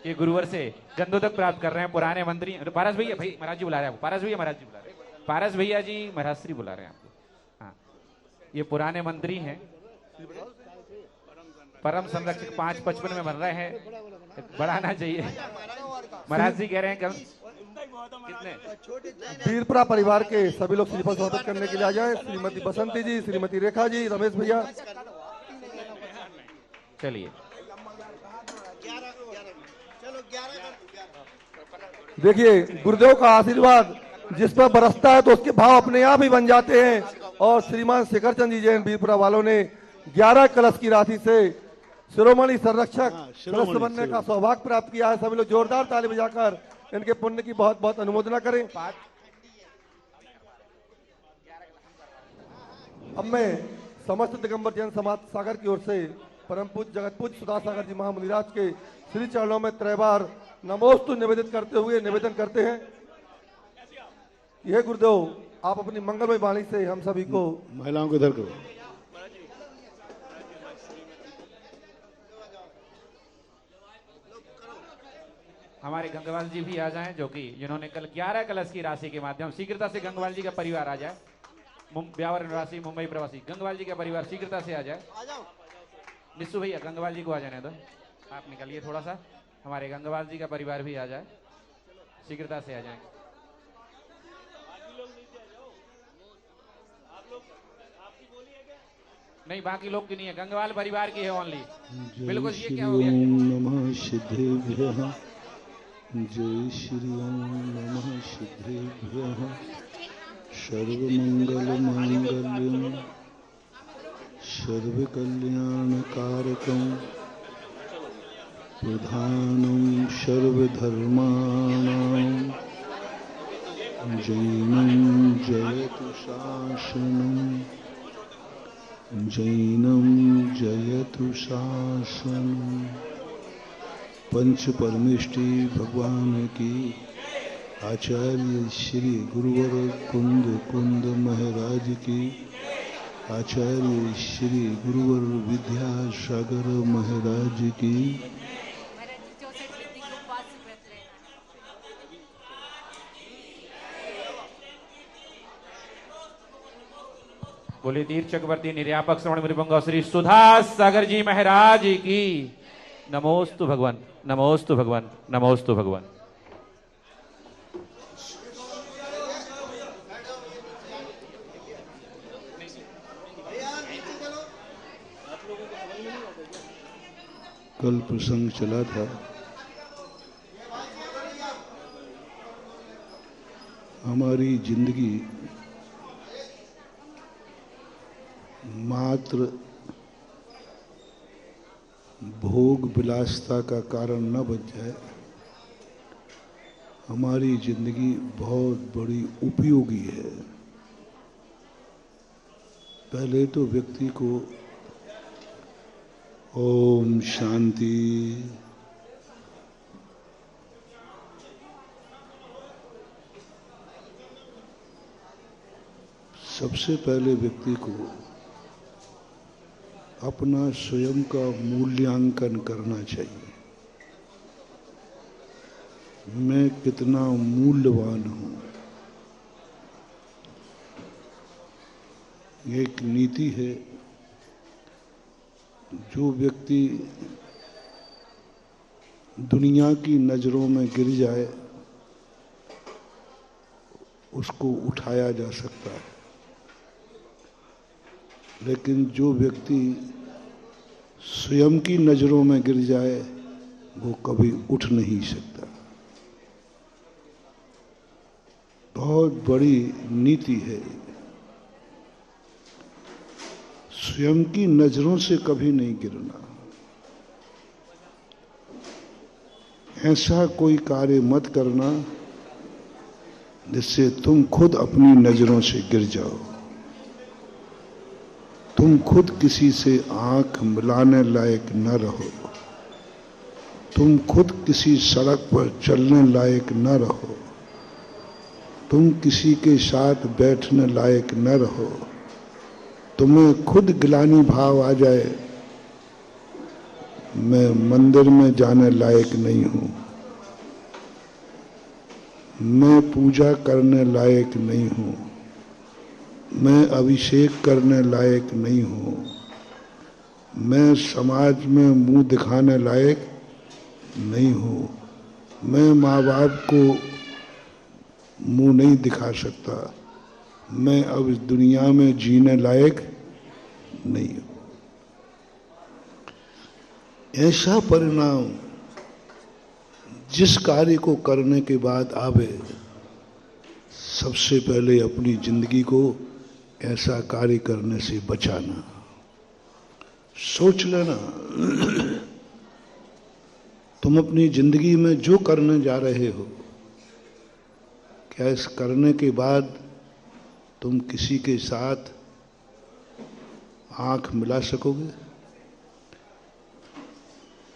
ये गुरुवर से गंधोदक प्राप्त कर रहे हैं पुराने मंत्री पारस भैया। भाई महाराज जी बुला रहे हैं आपको। पारस भैया महाराज जी बुला रहे हैं। पारस भैया जी महाराज बुला रहे हैं आपको। हाँ ये पुराने मंत्री हैं, परम संरक्षक 555 में बन रहे हैं। बढ़ाना चाहिए। महाराज जी कह रहे हैं कितने? बीरपुरा परिवार के सभी लोग श्रीफल समर्पित करने के लिए आ जाए। श्रीमती बसंती जी, श्रीमती रेखा जी, रमेश भैया। चलिए देखिए गुरुदेव का आशीर्वाद जिस पर बरसता है तो उसके भाव अपने आप ही बन जाते हैं। और श्रीमान शिखर चंद जी जैन बीरपुरा वालों ने 11 कलश की राशि से शिरोमणि संरक्षक सदस्य बनने का सौभाग्य प्राप्त किया है। सभी लोग जोरदार ताली बजाकर इनके पुण्य की बहुत बहुत अनुमोदना करें। अब मैं समस्त दिगंबर जैन समाज सागर की ओर से परम पूज्य जगत पूज्य सुधा सागर जी महामुनिराज के श्री चरणों में त्रैबार नमोस्तु निवेदित करते हुए निवेदन करते हैं। यह गुरुदेव आप अपनी मंगलमय वाणी से हम सभी को, महिलाओं को इधर करो। हमारे गंगवाल जी भी आ जाएं, जो कि जिन्होंने कल 11 कलश की राशि के माध्यम शीघ्रता से गंगवाल जी का परिवार आ जाए। ब्यावर निवासी मुंबई प्रवासी गंगवाल जी का परिवार शीघ्रता से आ जाए। निस्सू भैया गंगवाल जी को आ जाने दो, आप निकलिए थोड़ा सा। हमारे गंगवाल जी का परिवार भी आ जाए, शीघ्रता से आ जाए। नहीं, बाकी लोग की नहीं है, गंगवाल परिवार की है ओनली। बिल्कुल। ये क्या हो गया? नमः सिद्धेभ्यः। जय श्री ओम नमः सिद्धेभ्यः। सर्वमंगलमांगल्यं सर्वकल्याणकारकं प्रधानं सर्वधर्माणां जैनं जयतु शासनं जैनं जयतु शासनं। पंच परमेष्टि भगवान की आचार्य श्री गुरुवर कुंद कुंद महाराज की, आचार्य श्री गुरुवर विद्यासागर महाराज की। बोले तीर्थ चक्रवर्ती निर्यापक श्रवण मृदंग श्री सुधास सागर जी महाराज की। नमोस्तु भगवान, नमोस्तु भगवान, नमोस्तु भगवान। कल प्रसंग चला था, हमारी जिंदगी मात्र भोग विलासता का कारण न बन जाए। हमारी जिंदगी बहुत बड़ी उपयोगी है। पहले तो व्यक्ति को ओम शांति, सबसे पहले व्यक्ति को अपना स्वयं का मूल्यांकन करना चाहिए। मैं कितना मूल्यवान हूँ। एक नीति है, जो व्यक्ति दुनिया की नजरों में गिर जाए उसको उठाया जा सकता है, लेकिन जो व्यक्ति स्वयं की नजरों में गिर जाए वो कभी उठ नहीं सकता। बहुत बड़ी नीति है। स्वयं की नजरों से कभी नहीं गिरना। ऐसा कोई कार्य मत करना जिससे तुम खुद अपनी नजरों से गिर जाओ। तुम खुद किसी से आंख मिलाने लायक न रहो। तुम खुद किसी सड़क पर चलने लायक न रहो। तुम किसी के साथ बैठने लायक न रहो। तुम्हें खुद गिलानी भाव आ जाए, मैं मंदिर में जाने लायक नहीं हूं, मैं पूजा करने लायक नहीं हूं, मैं अभिषेक करने लायक नहीं हूं, मैं समाज में मुंह दिखाने लायक नहीं हूं, मैं माँ बाप को मुंह नहीं दिखा सकता, मैं अब इस दुनिया में जीने लायक नहीं हूं। ऐसा परिणाम जिस कार्य को करने के बाद आवे, सबसे पहले अपनी जिंदगी को ऐसा कार्य करने से बचाना। सोच लेना, तुम अपनी जिंदगी में जो करने जा रहे हो, क्या इस करने के बाद तुम किसी के साथ आंख मिला सकोगे?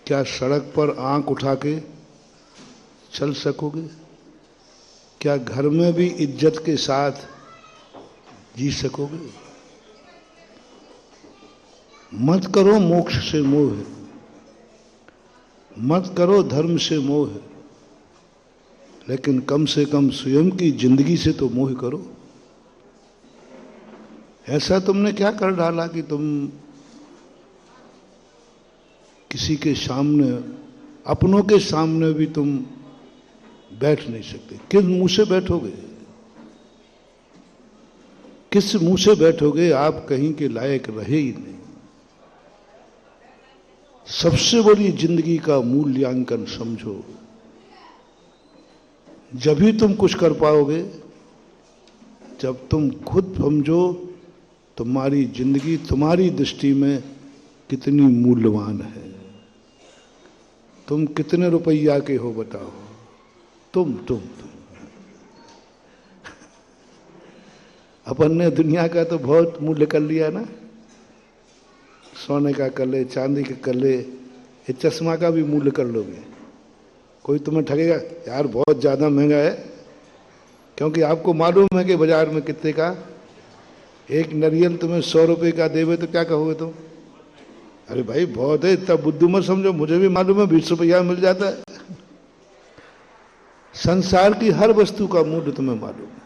क्या सड़क पर आंख उठा के चल सकोगे? क्या घर में भी इज्जत के साथ जी सकोगे? मत करो मोक्ष से मोह, मत करो धर्म से मोह, लेकिन कम से कम स्वयं की जिंदगी से तो मोह करो। ऐसा तुमने क्या कर डाला कि तुम किसी के सामने, अपनों के सामने भी तुम बैठ नहीं सकते? किस मुंह से बैठोगे? किस मुंह से बैठोगे? आप कहीं के लायक रहे ही नहीं। सबसे बड़ी जिंदगी का मूल्यांकन समझो, जब ही तुम कुछ कर पाओगे जब तुम खुद समझो तुम्हारी जिंदगी तुम्हारी दृष्टि में कितनी मूल्यवान है। तुम कितने रुपया के हो बताओ? तुम अपन ने दुनिया का तो बहुत मूल्य कर लिया ना, सोने का कर ले, चांदी का कर ले, ये चश्मा का भी मूल्य कर लोगे। कोई तुम्हें ठगेगा यार बहुत ज्यादा महंगा है, क्योंकि आपको मालूम है कि बाजार में कितने का एक नारियल तुम्हें 100 रुपए का देवे तो क्या कहोगे तुम? अरे भाई बहुत है, इतना बुद्धू मत समझो, मुझे भी मालूम है 20 रुपया मिल जाता है। संसार की हर वस्तु का मूल्य तुम्हें मालूम है।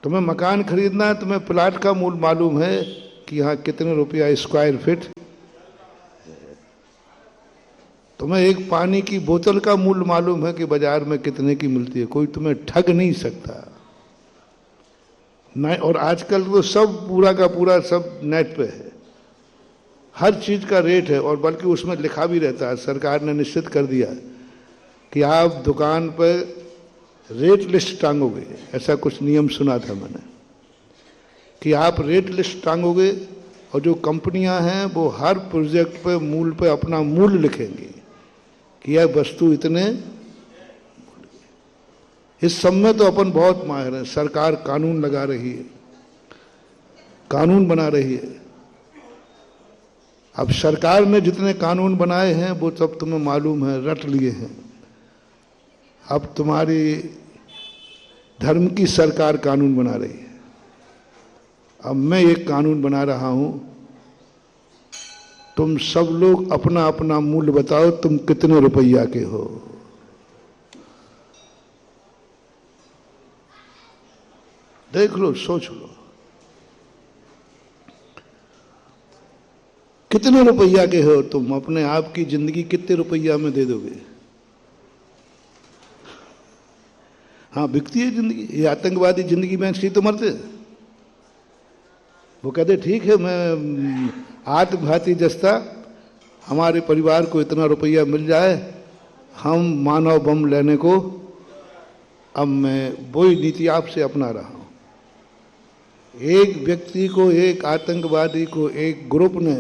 तुम्हें मकान खरीदना है, तुम्हें प्लाट का मूल्य मालूम है कि यहाँ कितने रुपया स्क्वायर फीट। तुम्हें एक पानी की बोतल का मूल्य मालूम है कि बाजार में कितने की मिलती है। कोई तुम्हें ठग नहीं सकता नहीं। और आजकल तो सब पूरा का पूरा सब नेट पे है, हर चीज का रेट है, और बल्कि उसमें लिखा भी रहता है। सरकार ने निश्चित कर दिया कि आप दुकान पर रेट लिस्ट टांगोगे, ऐसा कुछ नियम सुना था मैंने कि आप रेट लिस्ट टांगोगे और जो कंपनियां हैं वो हर प्रोजेक्ट पे मूल्य पे अपना मूल्य लिखेंगे कि यह वस्तु इतने। इस सब में तो अपन बहुत माहिर हैं। सरकार कानून लगा रही है, कानून बना रही है। अब सरकार ने जितने कानून बनाए हैं वो सब तुम्हें मालूम है, रट लिए हैं। अब तुम्हारी धर्म की सरकार कानून बना रही है। अब मैं एक कानून बना रहा हूं, तुम सब लोग अपना अपना मूल्य बताओ, तुम कितने रुपया के हो। देख लो, सोच लो, कितने रुपया के हो तुम। अपने आप की जिंदगी कितने रुपया में दे दोगे? हाँ बिकती है जिंदगी। ये आतंकवादी जिंदगी में इसलिए तो मरते। वो कहते ठीक है, मैं आत्मघाती जस्ता, हमारे परिवार को इतना रुपया मिल जाए, हम मानव बम लेने को, अब मैं वही नीति आपसे अपना रहा हूं। एक व्यक्ति को, एक आतंकवादी को एक ग्रुप ने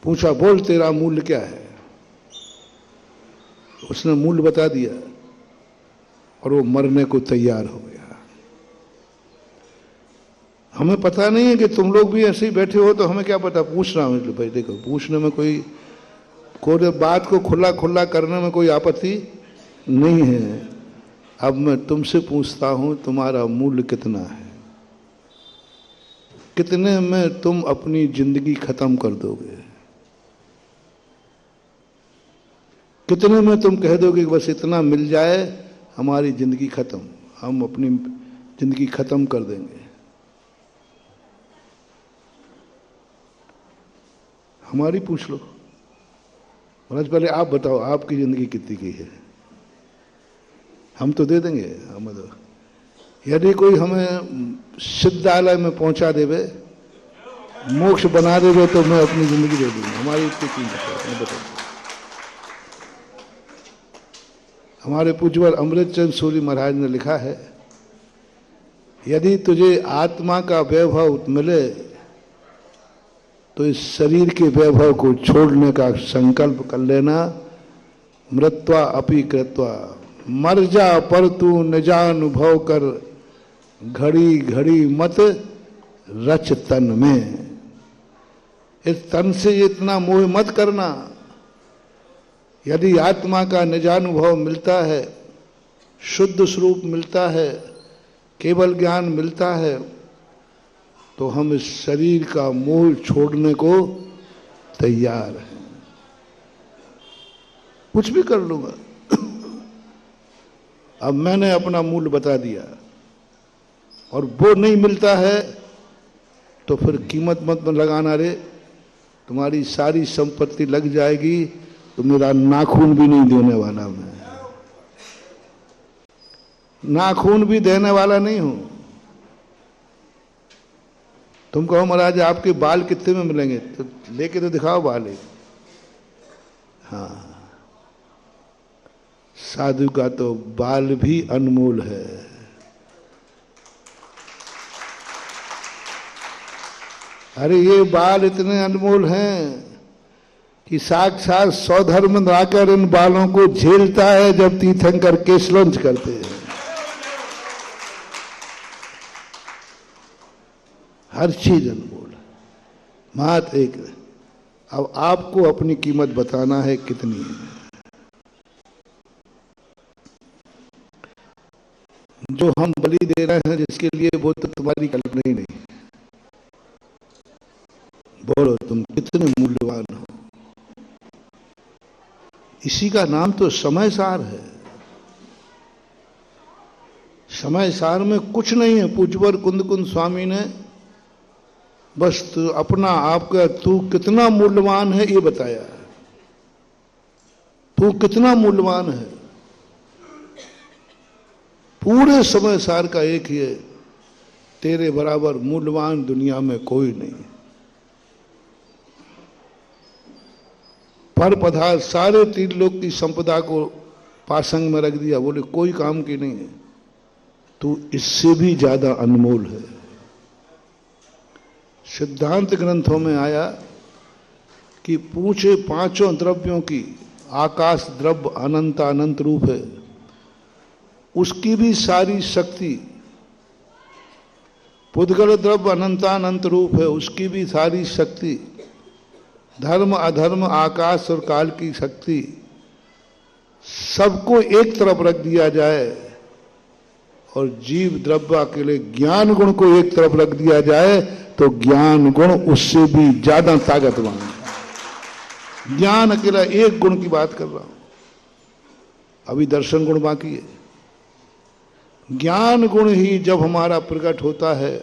पूछा, बोल तेरा मूल्य क्या है? उसने मूल्य बता दिया और वो मरने को तैयार हो गया। हमें पता नहीं है कि तुम लोग भी ऐसे ही बैठे हो, तो हमें क्या पता। पूछ रहा हूं भाई, देखो पूछने में कोई बात को खुला खुला करने में कोई आपत्ति नहीं है। अब मैं तुमसे पूछता हूं, तुम्हारा मूल्य कितना है? कितने में तुम अपनी जिंदगी खत्म कर दोगे? कितने में तुम कह दोगे कि बस इतना मिल जाए हमारी जिंदगी खत्म, हम अपनी जिंदगी खत्म कर देंगे? हमारी पूछ लो। महाराज पहले आप बताओ, आपकी जिंदगी कितनी की है? हम तो दे देंगे। हम तो, यदि कोई हमें सिद्धालय में पहुंचा देवे, मोक्ष बना देवे, तो मैं अपनी जिंदगी दे दूंगा। हमारी इतनी कीमत है, बताओ। हमारे पूज्यवर अमृतचंद सूरी महाराज ने लिखा है, यदि तुझे आत्मा का वैभव मिले तो इस शरीर के वैभव को छोड़ने का संकल्प कर लेना। मृत्वा अपि कृत्वा, मर जा पर तू निजानुभव कर, घड़ी घड़ी मत रच तन में। इस तन से इतना मोह मत करना। यदि आत्मा का निजानुभव मिलता है, शुद्ध स्वरूप मिलता है, केवल ज्ञान मिलता है, तो हम इस शरीर का मोह छोड़ने को तैयार हैं। कुछ भी कर लूंगा। अब मैंने अपना मूल्य बता दिया और वो नहीं मिलता है तो फिर कीमत मत लगाना रे, तुम्हारी सारी संपत्ति लग जाएगी तो मेरा नाखून भी नहीं देने वाला मैं, नाखून भी देने वाला नहीं हूं। तुम कहो महाराज आपके बाल कितने में मिलेंगे, तो लेके तो दिखाओ बाल एक। हाँ, साधु का तो बाल भी अनमोल है। अरे ये बाल इतने अनमोल हैं कि साक्षात सौधर्म लाकर इन बालों को झेलता है जब तीर्थंकर केस लॉन्च करते हैं। हर चीज अनमोल है, मात्र एक। अब आपको अपनी कीमत बताना है कितनी है। जो हम बलि दे रहे हैं जिसके लिए, वो तो तुम्हारी कल्पना ही नहीं। बोलो तुम कितने मूल्यवान हो। इसी का नाम तो समय सार है। समय सार में कुछ नहीं है। पूज्यवर कुंद कुंद स्वामी ने बस तो अपना आपका तू कितना मूल्यवान है ये बताया। तू कितना मूल्यवान है, पूरे समय सार का एक ही है, तेरे बराबर मूल्यवान दुनिया में कोई नहीं। पर पदार्थ सारे तीन लोक की संपदा को पासंग में रख दिया, बोले कोई काम की नहीं है, तू इससे भी ज्यादा अनमोल है। सिद्धांत ग्रंथों में आया कि पूछे पांचों द्रव्यों की, आकाश द्रव्य अनंत अनंत रूप है, उसकी भी सारी शक्ति, पुद्गल द्रव्य अनंतानंत रूप है, उसकी भी सारी शक्ति, धर्म अधर्म आकाश और काल की शक्ति, सबको एक तरफ रख दिया जाए और जीव द्रव्य के लिए ज्ञान गुण को एक तरफ रख दिया जाए तो ज्ञान गुण उससे भी ज्यादा ताकतवान है। ज्ञान अकेला एक गुण की बात कर रहा हूं, अभी दर्शन गुण बाकी है। ज्ञान गुण ही जब हमारा प्रकट होता है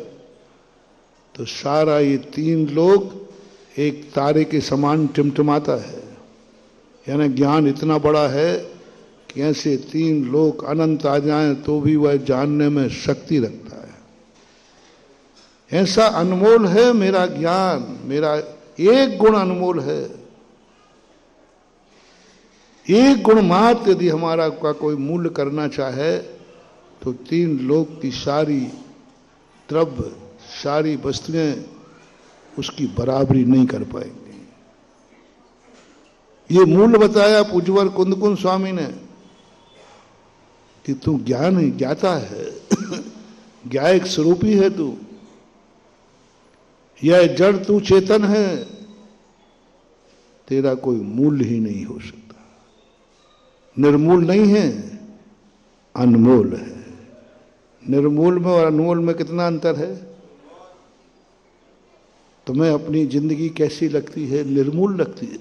तो सारा ये तीन लोक एक तारे के समान टिमटिमाता है। यानी ज्ञान इतना बड़ा है कि ऐसे तीन लोक अनंत आ जाएं तो भी वह जानने में शक्ति रखता है। ऐसा अनमोल है मेरा ज्ञान, मेरा एक गुण अनमोल है। एक गुण मात्र यदि हमारा का कोई मूल्य करना चाहे तो तीन लोक की सारी द्रव्य, सारी वस्तुएं उसकी बराबरी नहीं कर पाएंगी। ये मूल्य बताया पूज्यवर कुंद कुंद स्वामी ने कि तू ज्ञान ही ज्ञाता है, ज्ञायक स्वरूपी है तू, यह जड़ तू चेतन है, तेरा कोई मूल्य ही नहीं हो सकता। निर्मूल नहीं है, अनमोल है। निर्मूल में और अनमोल में कितना अंतर है? तुम्हें अपनी जिंदगी कैसी लगती है? निर्मूल लगती है।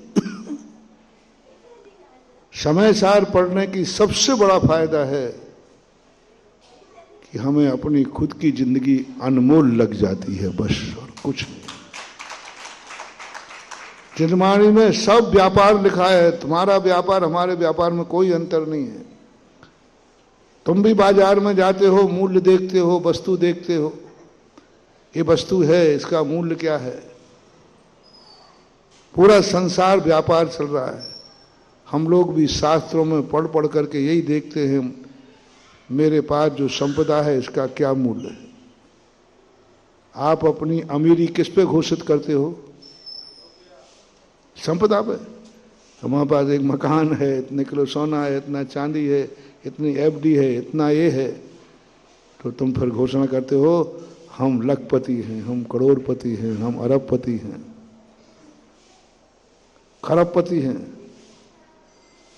समय सार पढ़ने की सबसे बड़ा फायदा है कि हमें अपनी खुद की जिंदगी अनमोल लग जाती है, बस और कुछ नहीं। चिन्माणी में सब व्यापार लिखा है, तुम्हारा व्यापार हमारे व्यापार में कोई अंतर नहीं है। तुम भी बाजार में जाते हो, मूल्य देखते हो, वस्तु देखते हो, ये वस्तु है, इसका मूल्य क्या है। पूरा संसार व्यापार चल रहा है। हम लोग भी शास्त्रों में पढ़ पढ़ करके यही देखते हैं, मेरे पास जो संपदा है इसका क्या मूल्य है। आप अपनी अमीरी किस पे घोषित करते हो? संपदा पे। हमारे पास एक मकान है, इतने किलो सोना है, इतना चांदी है, इतनी एफडी है, इतना ये है, तो तुम फिर घोषणा करते हो हम लखपति हैं, हम करोड़पति हैं, हम अरबपति हैं, खरबपति हैं।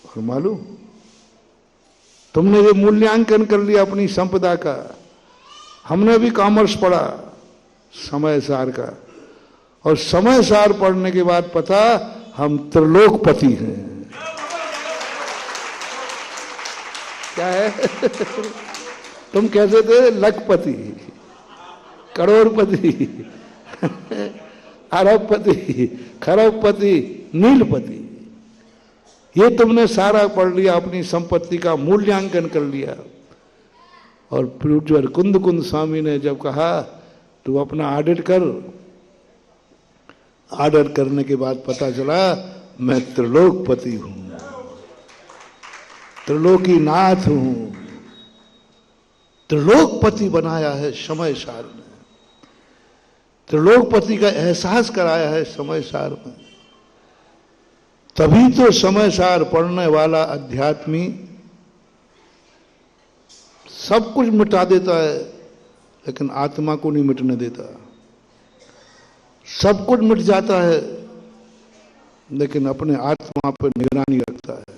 और मालूम तुमने ये मूल्यांकन कर लिया अपनी संपदा का। हमने भी कॉमर्स पढ़ा समय सार का, और समय सार पढ़ने के बाद पता हम त्रिलोकपति हैं। क्या है? तुम कैसे थे? लखपति, करोड़पति, अरबपति, खरबपति, नीलपति। ये तुमने सारा पढ़ लिया, अपनी संपत्ति का मूल्यांकन कर लिया। और फिर कुंद कुंद स्वामी ने जब कहा तू अपना ऑडिट कर, ऑर्डर करने के बाद पता चला मैं त्रिलोकपति हूं, त्रिलोकीनाथ हूं। त्रिलोकपति बनाया है समय सार ने, त्रिलोकपति का एहसास कराया है समय सार में। तभी तो समय सार पढ़ने वाला अध्यात्मी सब कुछ मिटा देता है, लेकिन आत्मा को नहीं मिटने देता। सब कुछ मिट जाता है, लेकिन अपने आत्मा पर निगरानी रखता है।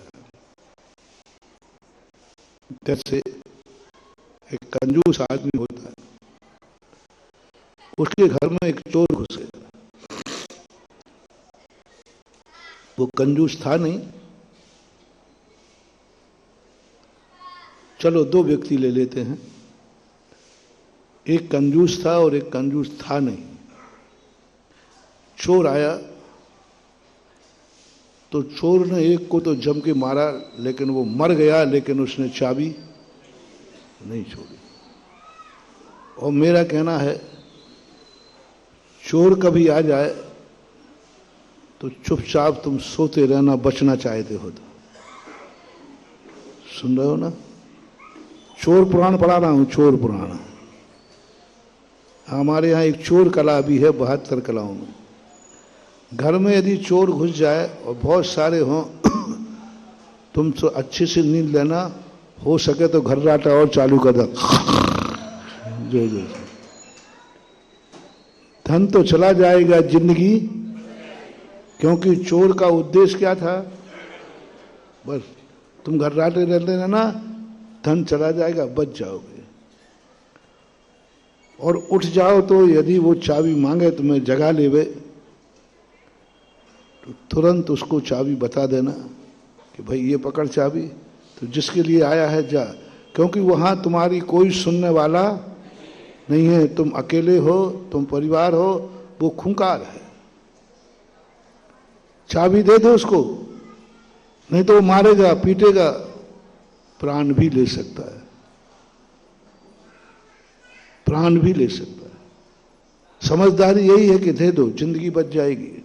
जैसे एक कंजूस आदमी होता है, उसके घर में एक चोर घुसे। वो कंजूस था नहीं, चलो दो व्यक्ति ले लेते हैं, एक कंजूस था और एक कंजूस था नहीं। चोर आया तो चोर ने एक को तो जम के मारा, लेकिन वो मर गया, लेकिन उसने चाबी नहीं छोड़ी। और मेरा कहना है, चोर कभी आ जाए तो चुपचाप तुम सोते रहना, बचना चाहते हो तो। सुन रहे हो ना? चोर पुराण पढ़ा रहा हूं, चोर पुराण। हमारे यहाँ एक चोर कला भी है 72 कलाओं में। घर में यदि चोर घुस जाए और बहुत सारे हों, तुम तो अच्छे से नींद लेना, हो सके तो घर्राटा और चालू कर दो, जो जो। धन तो चला जाएगा, जिंदगी, क्योंकि चोर का उद्देश्य क्या था? बस तुम घर्राटे रहते रहना, धन चला जाएगा, बच जाओगे। और उठ जाओ तो यदि वो चाबी मांगे तुम्हें जगा लेवे, तो तुरंत उसको चाबी बता देना कि भाई ये पकड़ चाबी, तो जिसके लिए आया है जा। क्योंकि वहां तुम्हारी कोई सुनने वाला नहीं है, तुम अकेले हो, तुम परिवार हो, वो खूंखार है। चाबी दे दो उसको, नहीं तो वो मारेगा, पीटेगा, प्राण भी ले सकता है, प्राण भी ले सकता है। समझदारी यही है कि दे दो, जिंदगी बच जाएगी।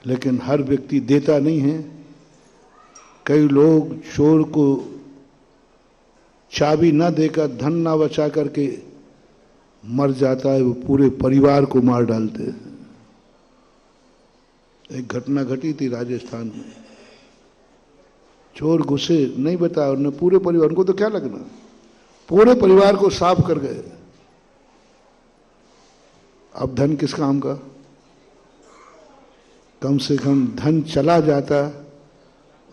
लेकिन हर व्यक्ति देता नहीं है। कई लोग चोर को चाबी ना देकर, धन ना बचा करके मर जाता है, वो पूरे परिवार को मार डालते हैं। एक घटना घटी थी राजस्थान में। चोर घुसे, नहीं बताया उन्होंने, पूरे परिवार, उनको तो क्या लगना, पूरे परिवार को साफ कर गए। अब धन किस काम का? कम से कम धन चला जाता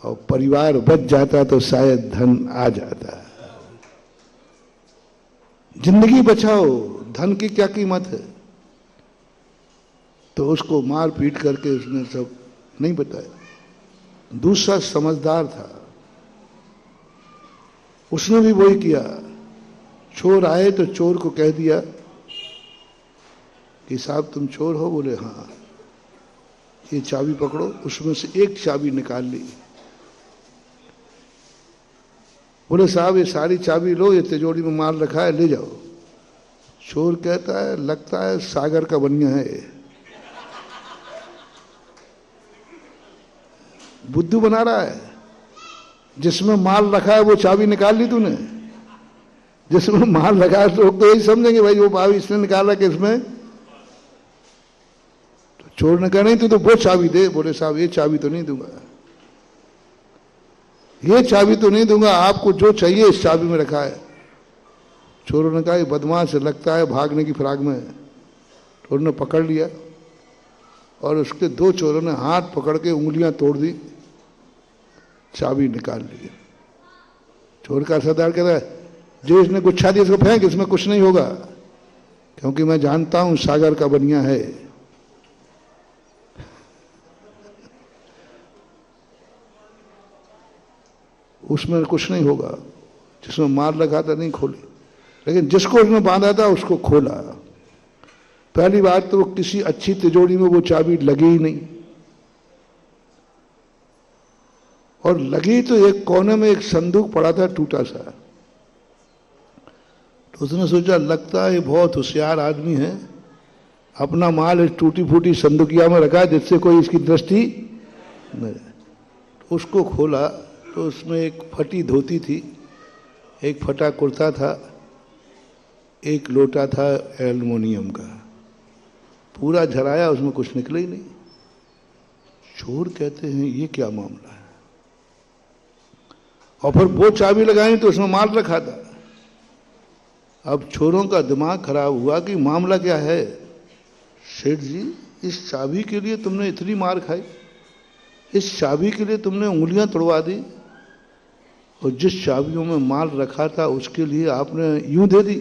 और परिवार बच जाता तो शायद धन आ जाता। जिंदगी बचाओ, धन की क्या कीमत है? तो उसको मार पीट करके उसने सब नहीं बताया। दूसरा समझदार था, उसने भी वही किया। चोर आए तो चोर को कह दिया कि साहब तुम चोर हो? बोले हाँ। ये चाबी पकड़ो। उसमें से एक चाबी निकाल ली। बोले साहब ये सारी चाबी लो, ये तिजोरी में माल रखा है, ले जाओ। चोर कहता है लगता है सागर का बनिया है, बुद्धू बना रहा है। जिसमें माल रखा है वो चाबी निकाल ली तूने? जिसमें माल रखा है लोग तो यही समझेंगे भाई वो चाबी इसने निकाला कि इसमें। तो चोर ने कहा नहीं तू तो वो चाबी दे। बोले साहब ये चाबी तो नहीं दूंगा, ये चाबी तो नहीं दूंगा, आपको जो चाहिए इस चाबी में रखा है। चोरों ने कहा ये बदमाश लगता है भागने की फिराक में। चोर ने पकड़ लिया और उसके दो चोरों ने हाथ पकड़ के उंगलियां तोड़ दी, चाबी निकाल ली। चोर का सरदार कहता है जो इसने गुच्छा दिया इसको फेंक, इसमें कुछ नहीं होगा, क्योंकि मैं जानता हूं सागर का बनिया है। उसमें कुछ नहीं होगा। जिसमें माल रखा था नहीं खोली, लेकिन जिसको उसने बांधा था उसको खोला। पहली बात तो किसी अच्छी तिजोरी में वो चाबी लगी ही नहीं, और लगी तो एक कोने में एक संदूक पड़ा था टूटा सा। तो उसने सोचा लगता है ये बहुत होशियार आदमी है, अपना माल इस टूटी फूटी संदूकिया में रखा जिससे कोई इसकी दृष्टि नहीं। तो उसको खोला तो उसमें एक फटी धोती थी, एक फटा कुर्ता था, एक लोटा था एल्युमिनियम का। पूरा झराया, उसमें कुछ निकला ही नहीं। चोर कहते हैं ये क्या मामला है, और फिर वो चाबी लगाई तो उसमें माल रखा था। अब चोरों का दिमाग खराब हुआ कि मामला क्या है। सेठ जी, इस चाबी के लिए तुमने इतनी मार खाई, इस चाबी के लिए तुमने उंगलियां तोड़वा दी, और जिस चाबियों में माल रखा था उसके लिए आपने यूं दे दी।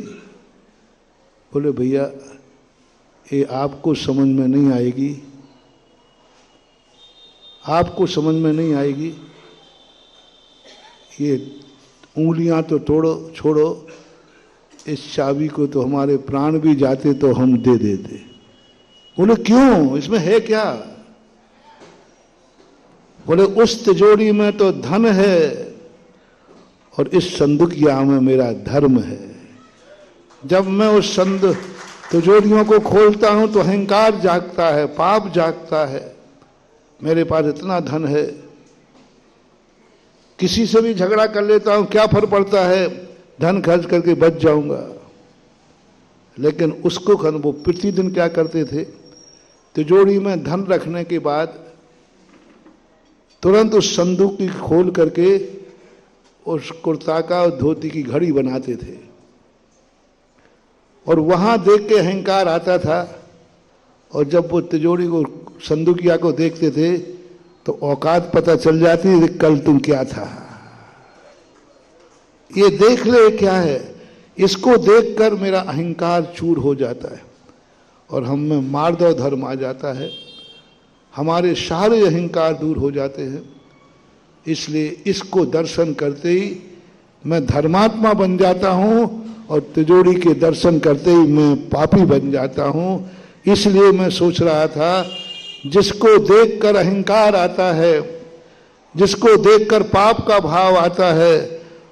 बोले भैया ये आपको समझ में नहीं आएगी, आपको समझ में नहीं आएगी। ये उंगलियां तो तोड़ो छोड़ो, इस चाबी को तो हमारे प्राण भी जाते तो हम दे देते। बोले क्यों, इसमें है क्या? बोले उस तिजोरी में तो धन है और इस संदूकिया में मेरा धर्म है। जब मैं उस तिजोरियों को खोलता हूं तो अहंकार जागता है, पाप जागता है। मेरे पास इतना धन है, किसी से भी झगड़ा कर लेता हूं, क्या फर्क पड़ता है, धन खर्च करके बच जाऊंगा। लेकिन उसको वो प्रतिदिन क्या करते थे, तिजोरी में धन रखने के बाद तुरंत उस संदूक की खोल करके उस कुर्ता का और धोती की घड़ी बनाते थे, और वहां देख के अहंकार आता था। और जब वो तिजोरी को संदूकिया को देखते थे तो औकात पता चल जाती है, कल तुम क्या था, ये देख ले क्या है। इसको देखकर मेरा अहंकार चूर हो जाता है और हम में मार्दव धर्म आ जाता है, हमारे सारे अहंकार दूर हो जाते हैं। इसलिए इसको दर्शन करते ही मैं धर्मात्मा बन जाता हूं, और तिजोरी के दर्शन करते ही मैं पापी बन जाता हूं। इसलिए मैं सोच रहा था, जिसको देखकर अहंकार आता है, जिसको देखकर पाप का भाव आता है,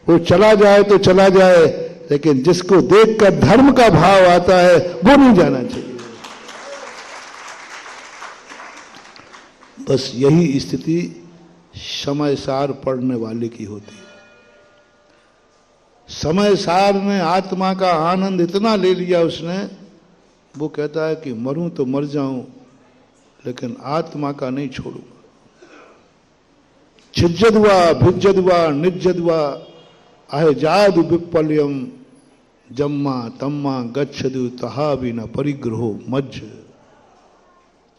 वो चला जाए तो चला जाए, लेकिन जिसको देखकर धर्म का भाव आता है वो नहीं जाना चाहिए। बस यही स्थिति समय सार पढ़ने वाले की होती है। समय सार ने आत्मा का आनंद इतना ले लिया उसने, वो कहता है कि मरूं तो मर जाऊं लेकिन आत्मा का नहीं छोड़ूंगा। छिज्जद्वा भिज्जद्वा निज्जद्वा अहजाद विपल्यम जम्मा तम्मा गच्छदु तहा बिना परिग्रहो मज्ज।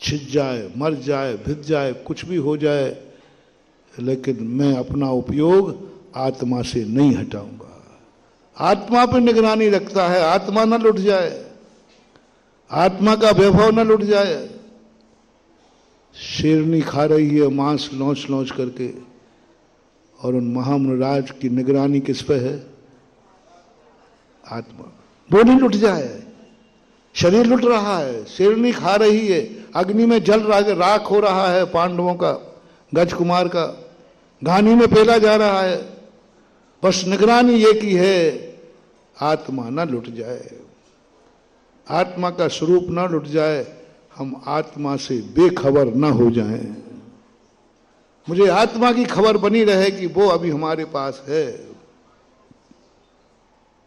छिज जाए, मर जाए, भिज जाए, कुछ भी हो जाए, लेकिन मैं अपना उपयोग आत्मा से नहीं हटाऊंगा। आत्मा पे निगरानी रखता है, आत्मा न लुट जाए, आत्मा का वैभव न लुट जाए। शेरनी खा रही है मांस लौच लौच करके, और उन महामनराज की निगरानी किस पे है? आत्मा। वो नहीं लुट जाए, शरीर लुट रहा है, शेरनी खा रही है, अग्नि में जल राख हो रहा है पांडवों का, गज कुमार का, घानी में पेला जा रहा है। बस निगरानी ये की है, आत्मा न लुट जाए, आत्मा का स्वरूप न लुट जाए, हम आत्मा से बेखबर न हो जाएं। मुझे आत्मा की खबर बनी रहे कि वो अभी हमारे पास है।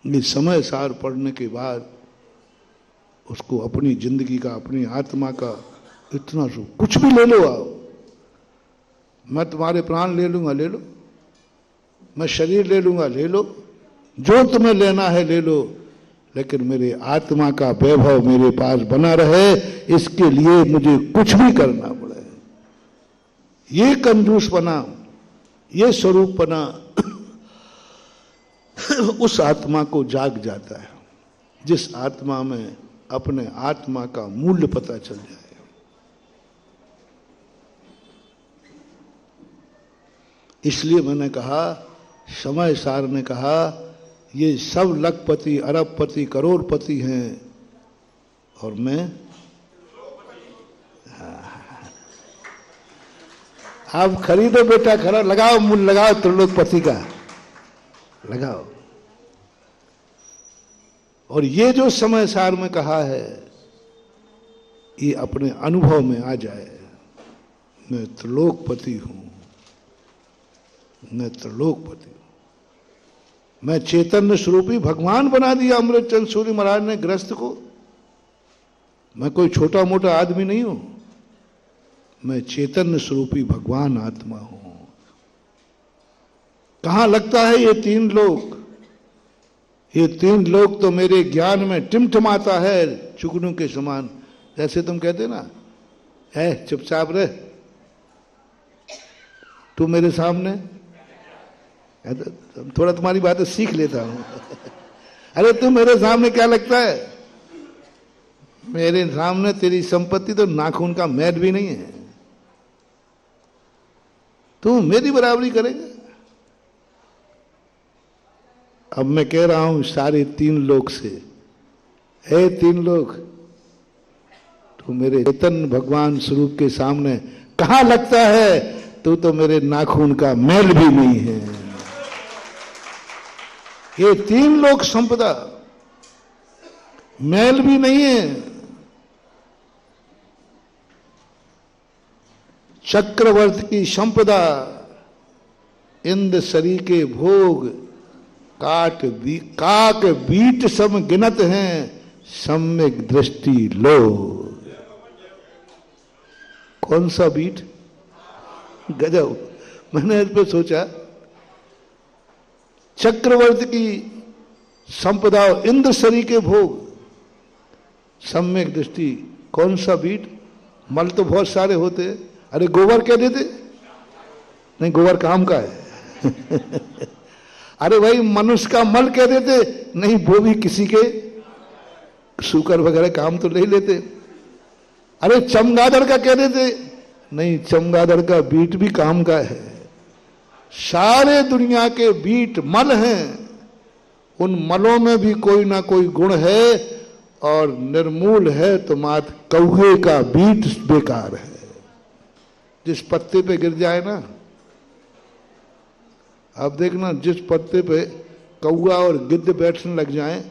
ये समय सार पढ़ने के बाद उसको अपनी जिंदगी का, अपनी आत्मा का इतना कुछ भी ले लो आओ, मैं तुम्हारे प्राण ले लूंगा, ले लो, मैं शरीर ले लूंगा, ले लो, जो तुम्हें लेना है ले लो, लेकिन मेरे आत्मा का वैभव मेरे पास बना रहे, इसके लिए मुझे कुछ भी करना पड़े। ये कंजूस बना, ये स्वरूप बना उस आत्मा को जाग जाता है जिस आत्मा में अपने आत्मा का मूल्य पता चल जाए। इसलिए मैंने कहा समय सार ने कहा ये सब लखपति, अरबपति, करोड़पति हैं और मैं आप खरीदो बेटा, खरा लगाओ, मूल्य लगाओ त्रिलोकपति का लगाओ। और ये जो समय सार में कहा है ये अपने अनुभव में आ जाए। मैं त्रिलोकपति हूं, मैं त्रिलोकपति हूं, मैं चैतन्य स्वरूपी भगवान बना दिया अमृतचंद सूरी महाराज ने गृहस्थ को। मैं कोई छोटा मोटा आदमी नहीं हूं, मैं चैतन्य स्वरूपी भगवान आत्मा हूं। कहां लगता है ये तीन लोक? ये तीन लोक तो मेरे ज्ञान में टिमटिमाता है चुगनू के समान। जैसे तुम कहते ना, है चुपचाप रह तू मेरे सामने, थोड़ा तुम्हारी बातें सीख लेता हूं। अरे तू मेरे सामने क्या लगता है? मेरे सामने तेरी संपत्ति तो नाखून का मैल भी नहीं है। तू मेरी बराबरी करेगा? अब मैं कह रहा हूं सारे तीन लोक से, हे तीन लोक, तू मेरे चैतन्य भगवान स्वरूप के सामने कहां लगता है? तू तो मेरे नाखून का मैल भी नहीं है। ये तीन लोक संपदा मैल भी नहीं है। चक्रवर्ती की संपदा, इंद्र सरी के भोग, काक बीट सम गिनत हैं, सम्यक दृष्टि लो। कौन सा बीट? गजब। मैंने इस पे सोचा, चक्रवर्ती की संपदा, इंद्र सरी के भोग, सम्यक दृष्टि, कौन सा बीट? मल तो बहुत सारे होते। अरे गोबर कह देते? नहीं, गोबर काम का है। अरे भाई मनुष्य का मल कह देते? नहीं, वो भी किसी के शुकर वगैरह काम तो नहीं लेते। अरे चमगादड़ का कह देते? नहीं, चमगादड़ का बीट भी काम का है। सारे दुनिया के बीट मल हैं, उन मलों में भी कोई ना कोई गुण है, और निर्मूल है तो मात्र कौवे का बीट बेकार है। जिस पत्ते पे गिर जाए ना, अब देखना, जिस पत्ते पे कौवा और गिद्ध बैठने लग जाएं,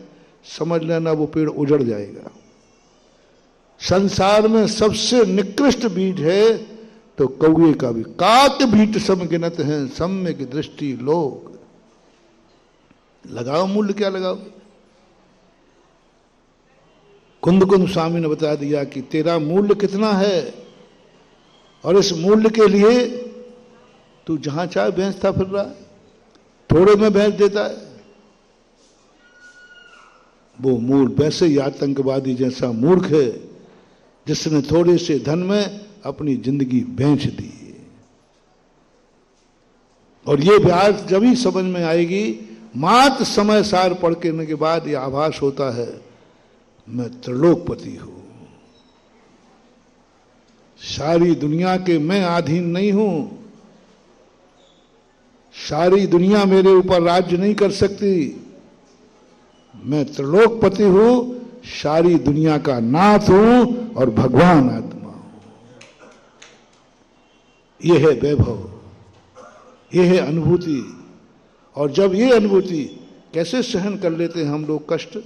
समझ लेना वो पेड़ उजड़ जाएगा। संसार में सबसे निकृष्ट बीज है तो कौवे का भी। काक बीट सम गिनत हैं, सम्यक दृष्टि लोग। लगाओ मूल्य, क्या लगाओ? कुंद स्वामी ने बता दिया कि तेरा मूल्य कितना है, और इस मूल्य के लिए तू जहां चाहे बेचता फिर रहा है, थोड़े में बेच देता है। वो मूल वैसे ही आतंकवादी जैसा मूर्ख है जिसने थोड़े से धन में अपनी जिंदगी बेच दी। और ये बात जब ही समझ में आएगी, मात्र समय सार पढ़ के बाद ये आभास होता है, मैं त्रिलोकपति हूं, सारी दुनिया के मैं अधीन नहीं हूं, सारी दुनिया मेरे ऊपर राज्य नहीं कर सकती, मैं त्रिलोकपति हूं, सारी दुनिया का नाथ हूं और भगवान आत्मा हूं। यह है वैभव, यह है अनुभूति। और जब ये अनुभूति, कैसे सहन कर लेते हैं हम लोग कष्ट?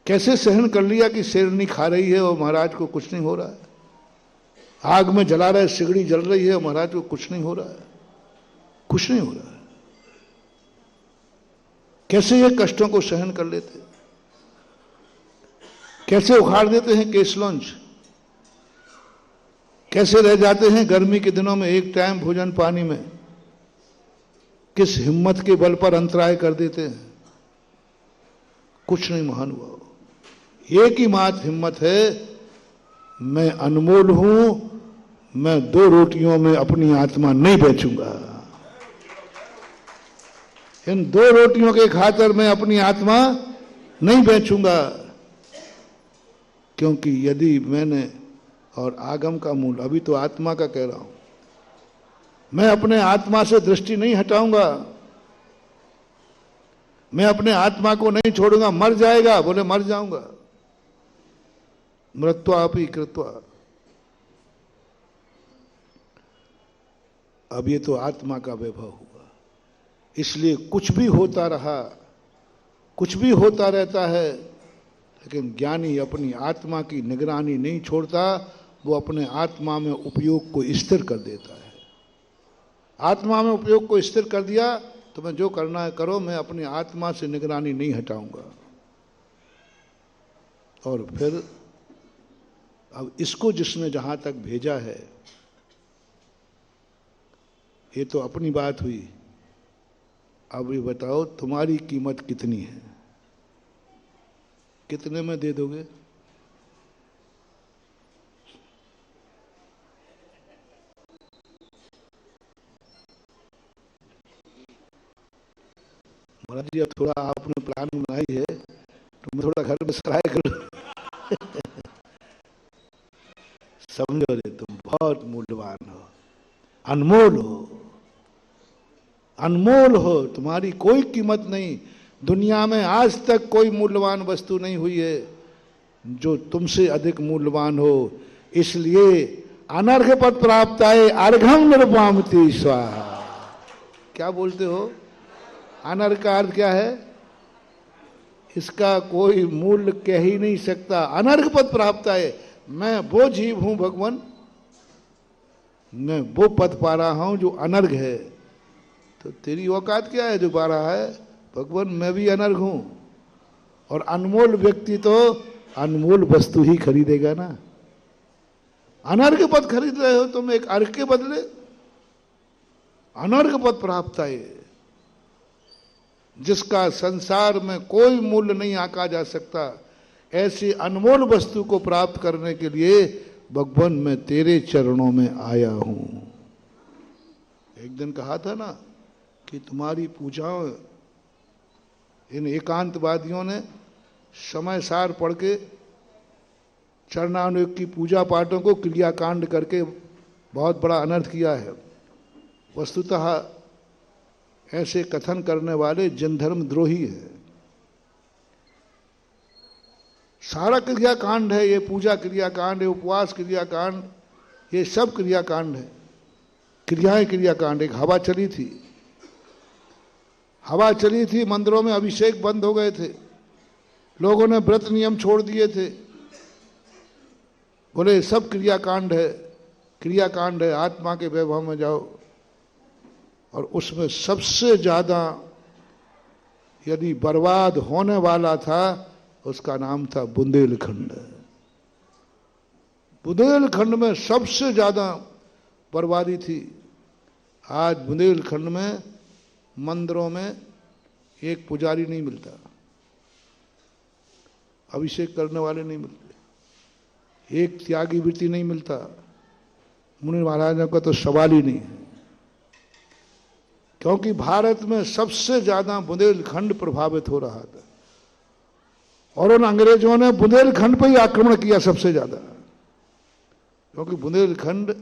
कैसे सहन कर लिया कि शेरनी खा रही है और महाराज को कुछ नहीं हो रहा है, आग में जला रहा है, सिगड़ी जल रही है और महाराज को कुछ नहीं हो रहा है, कुछ नहीं हो रहा है। कैसे ये कष्टों को सहन कर लेते, कैसे उखाड़ देते हैं केसलॉन्च, कैसे रह जाते हैं गर्मी के दिनों में एक टाइम भोजन पानी में, किस हिम्मत के बल पर अंतराय कर देते हैं। कुछ नहीं महानुभाव, एक ही मात्र हिम्मत है, मैं अनमोल हूं, मैं 2 रोटियों में अपनी आत्मा नहीं बेचूंगा, इन 2 रोटियों के खातिर मैं अपनी आत्मा नहीं बेचूंगा। क्योंकि यदि मैंने, और आगम का मूल, अभी तो आत्मा का कह रहा हूं, मैं अपने आत्मा से दृष्टि नहीं हटाऊंगा, मैं अपने आत्मा को नहीं छोड़ूंगा। मर जाएगा, बोले मर जाऊंगा, मृत्वापि कृत्वा। अब ये तो आत्मा का वैभव हुआ, इसलिए कुछ भी होता रहा, कुछ भी होता रहता है, लेकिन ज्ञानी अपनी आत्मा की निगरानी नहीं छोड़ता, वो अपने आत्मा में उपयोग को स्थिर कर देता है। आत्मा में उपयोग को स्थिर कर दिया तो मैं जो करना है करो, मैं अपनी आत्मा से निगरानी नहीं हटाऊंगा। और फिर अब इसको जिसने जहां तक भेजा है, ये तो अपनी बात हुई, अब ये बताओ तुम्हारी कीमत कितनी है, कितने में दे दोगे? महाराज जी, अब थोड़ा आपने प्लान बनाई है तो मैं थोड़ा घर में सराय करूं। समझो रे, तुम बहुत मूल्यवान हो, अनमोल हो, अनमोल हो, तुम्हारी कोई कीमत नहीं। दुनिया में आज तक कोई मूल्यवान वस्तु नहीं हुई है जो तुमसे अधिक मूल्यवान हो। इसलिए अनर्घ पद प्राप्त आए अर्घम निरुपामति स्वाहा। क्या बोलते हो? अनर्घ का अर्थ क्या है? इसका कोई मूल्य कह ही नहीं सकता। अनर्घ पद प्राप्त आए, मैं वो जीव हूं भगवान, मैं वो पद पा रहा हूं जो अनर्घ है। तो तेरी औकात क्या है जो पा रहा है? भगवान मैं भी अनर्घ हूं। और अनमोल व्यक्ति तो अनमोल वस्तु ही खरीदेगा ना। अनर्घ पद खरीद रहे हो तुम एक अर्घ के बदले, अनर्घ पद प्राप्त आए, जिसका संसार में कोई मूल्य नहीं आंका जा सकता। ऐसी अनमोल वस्तु को प्राप्त करने के लिए भगवान मैं तेरे चरणों में आया हूं। एक दिन कहा था ना कि तुम्हारी पूजाओं, इन एकांतवादियों ने समय सार पढ़ के चरणानुयोग की पूजा पाठों को क्रियाकांड करके बहुत बड़ा अनर्थ किया है। वस्तुतः ऐसे कथन करने वाले जनधर्म द्रोही है। सारा क्रियाकांड है ये, पूजा क्रियाकांड है, उपवास क्रियाकांड, ये सब क्रियाकांड है। क्रियाएं क्रियाकांड। एक हवा चली थी, हवा चली थी, मंदिरों में अभिषेक बंद हो गए थे, लोगों ने व्रत नियम छोड़ दिए थे, बोले सब क्रियाकांड है, क्रियाकांड है, आत्मा के वैभव में जाओ। और उसमें सबसे ज्यादा यदि बर्बाद होने वाला था, उसका नाम था बुंदेलखंड। बुंदेलखंड में सबसे ज्यादा बर्बादी थी। आज बुंदेलखंड में मंदिरों में एक पुजारी नहीं मिलता, अभिषेक करने वाले नहीं मिलते, एक त्यागी वृत्ति नहीं मिलता। मुनि महाराजों का तो सवाल ही नहीं है, क्योंकि भारत में सबसे ज्यादा बुंदेलखंड प्रभावित हो रहा था और उन अंग्रेजों ने बुंदेलखंड पर ही आक्रमण किया सबसे ज्यादा। क्योंकि बुंदेलखंड